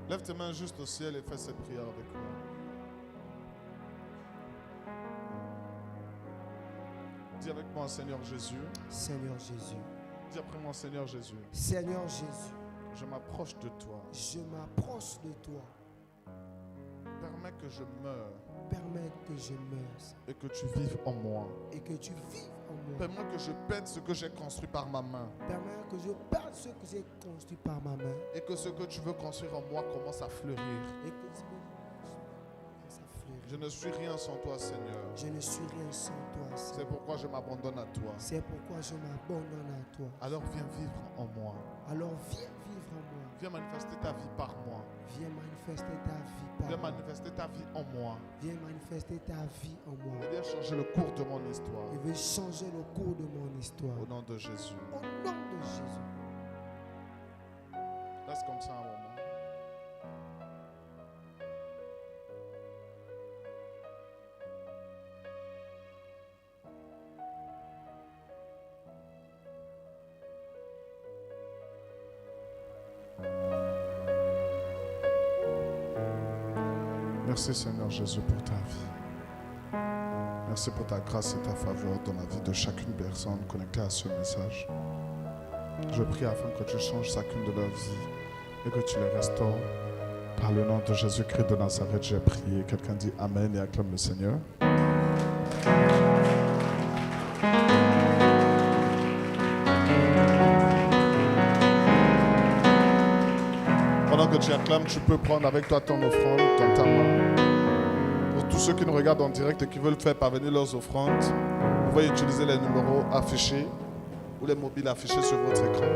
Lève tes mains juste au ciel et fais cette prière avec moi. Dis avec moi, Seigneur Jésus. Seigneur Jésus. Dis après moi, Seigneur Jésus. Seigneur Jésus. Je m'approche de toi. Je m'approche de toi. Permets que je meure. Permets que je meure. Et que tu vives en moi. Et que tu vives en moi. Permets que je pète ce que j'ai construit par ma main. Permets que je perde ce que j'ai construit par ma main. Et que ce que tu veux construire en moi commence à fleurir. Et que ça fleurit. Je ne suis rien sans toi, Seigneur. Je ne suis rien sans toi, Seigneur. C'est pourquoi je m'abandonne à toi. C'est pourquoi je m'abandonne à toi. Alors viens vivre en moi. Alors viens vivre en moi. Viens manifester ta vie par moi. Viens manifester ta vie par Viens moi. manifester ta vie en moi. Viens manifester ta vie en moi. Et viens changer le cours de mon histoire. Je veux changer le cours de mon histoire. Au nom de Jésus. Au nom de Jésus. Reste comme ça un moment. Merci Seigneur Jésus pour ta vie. Merci pour ta grâce et ta faveur dans la vie de chacune personne connectée à ce message. Je prie afin que tu changes chacune de leur vie et que tu les restaures. Par le nom de Jésus-Christ de Nazareth, j'ai prié. Quelqu'un dit Amen et acclame le Seigneur. Pendant que tu acclames, tu peux prendre avec toi ton offrande dans ta main. Pour tous ceux qui nous regardent en direct et qui veulent faire parvenir leurs offrandes, vous pouvez utiliser les numéros affichés ou les mobiles affichés sur votre écran.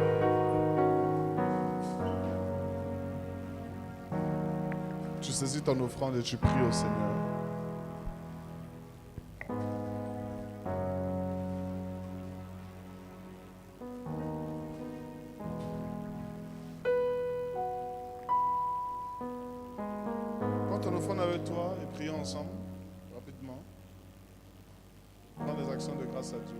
Tu saisis ton offrande et tu pries au Seigneur. Prends ton offrande avec toi et prions ensemble, rapidement. Dans des actions de grâce à Dieu.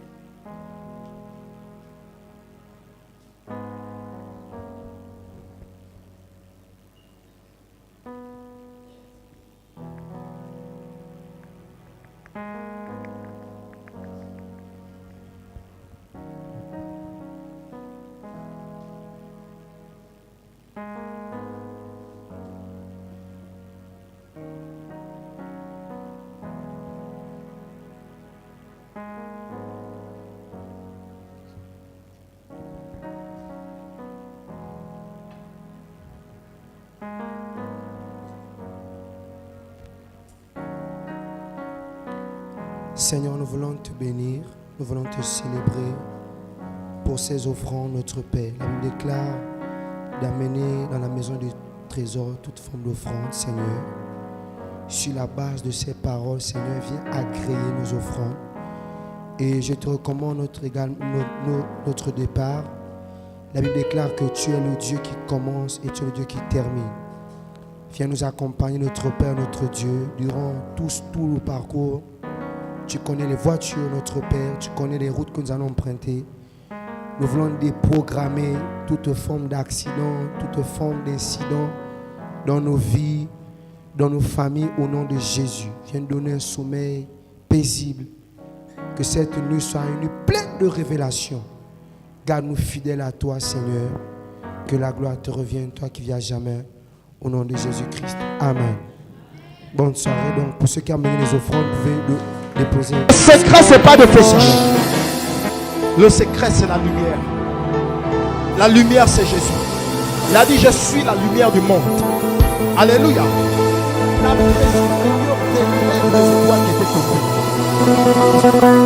Seigneur, nous voulons te bénir, nous voulons te célébrer pour ces offrandes, notre Père. La Bible déclare d'amener dans la maison du trésor toute forme d'offrande, Seigneur. Sur la base de ces paroles, Seigneur, viens agréer nos offrandes. Et je te recommande notre départ. La Bible déclare que tu es le Dieu qui commence et tu es le Dieu qui termine. Viens nous accompagner, notre Père, notre Dieu, durant tout le parcours. Tu connais les voitures, notre Père, tu connais les routes que nous allons emprunter. Nous voulons déprogrammer toute forme d'accident, toute forme d'incident dans nos vies, dans nos familles, au nom de Jésus. Viens donner un sommeil paisible. Que cette nuit soit une nuit pleine de révélations. Garde-nous fidèles à toi, Seigneur. Que la gloire te revienne, toi qui viens jamais. Au nom de Jésus-Christ. Amen. Bonne soirée. Donc, pour ceux qui ont amené les offrandes, vous pouvez déposer. Le secret, ce n'est pas de fétiche. Le secret, c'est la lumière. La lumière, c'est Jésus. Il a dit, je suis la lumière du monde. Alléluia. La présence de Dieu relève les étoiles qui étaient tombées.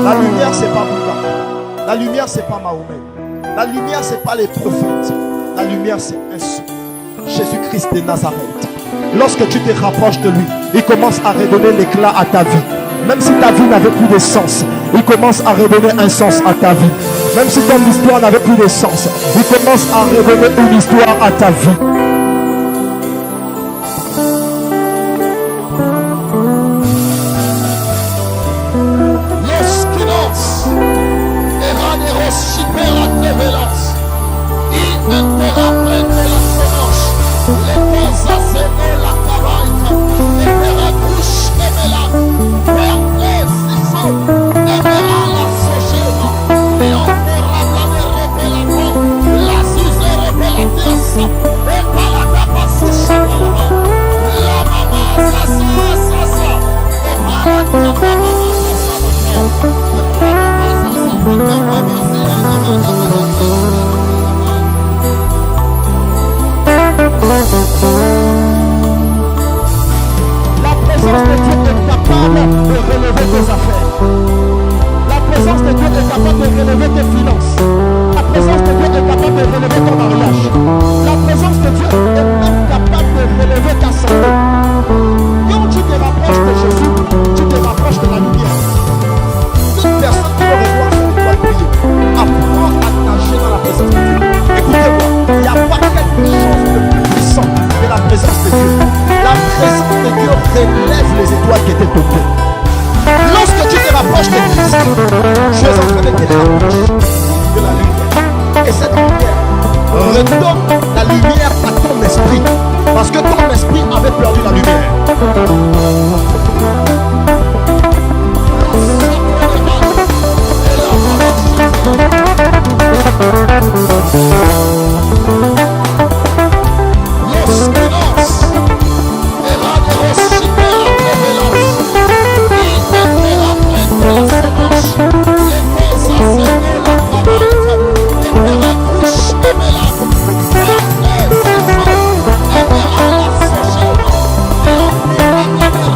La lumière, c'est pas Bouddha. La lumière, c'est pas Mahomet. La lumière, c'est pas les prophètes. La lumière, c'est un seul. Jésus-Christ de Nazareth. Lorsque tu te rapproches de lui, il commence à redonner l'éclat à ta vie. Même si ta vie n'avait plus de sens, il commence à redonner un sens à ta vie. Même si ton histoire n'avait plus de sens, il commence à redonner une histoire à ta vie. La présence de Dieu est capable de relever tes affaires. La présence de Dieu est capable de relever tes finances. La présence de Dieu est capable de relever ton mariage. La présence de Dieu est même capable de relever ta santé. Quand tu te rapproches de Jésus, tu te rapproches de la lumière. Toute personne qui veut revoir son étoile briller, apprends à nager dans la présence de Dieu. Écoutez-moi, il n'y a pas quelque chose de plus puissant que la présence de Dieu. La présence de Dieu relève les étoiles qui étaient tombées. Lorsque tu te rapproches de Christ, tu es en train de te rapprocher de la lumière. Et cette lumière redonne la lumière à ton esprit. Parce que ton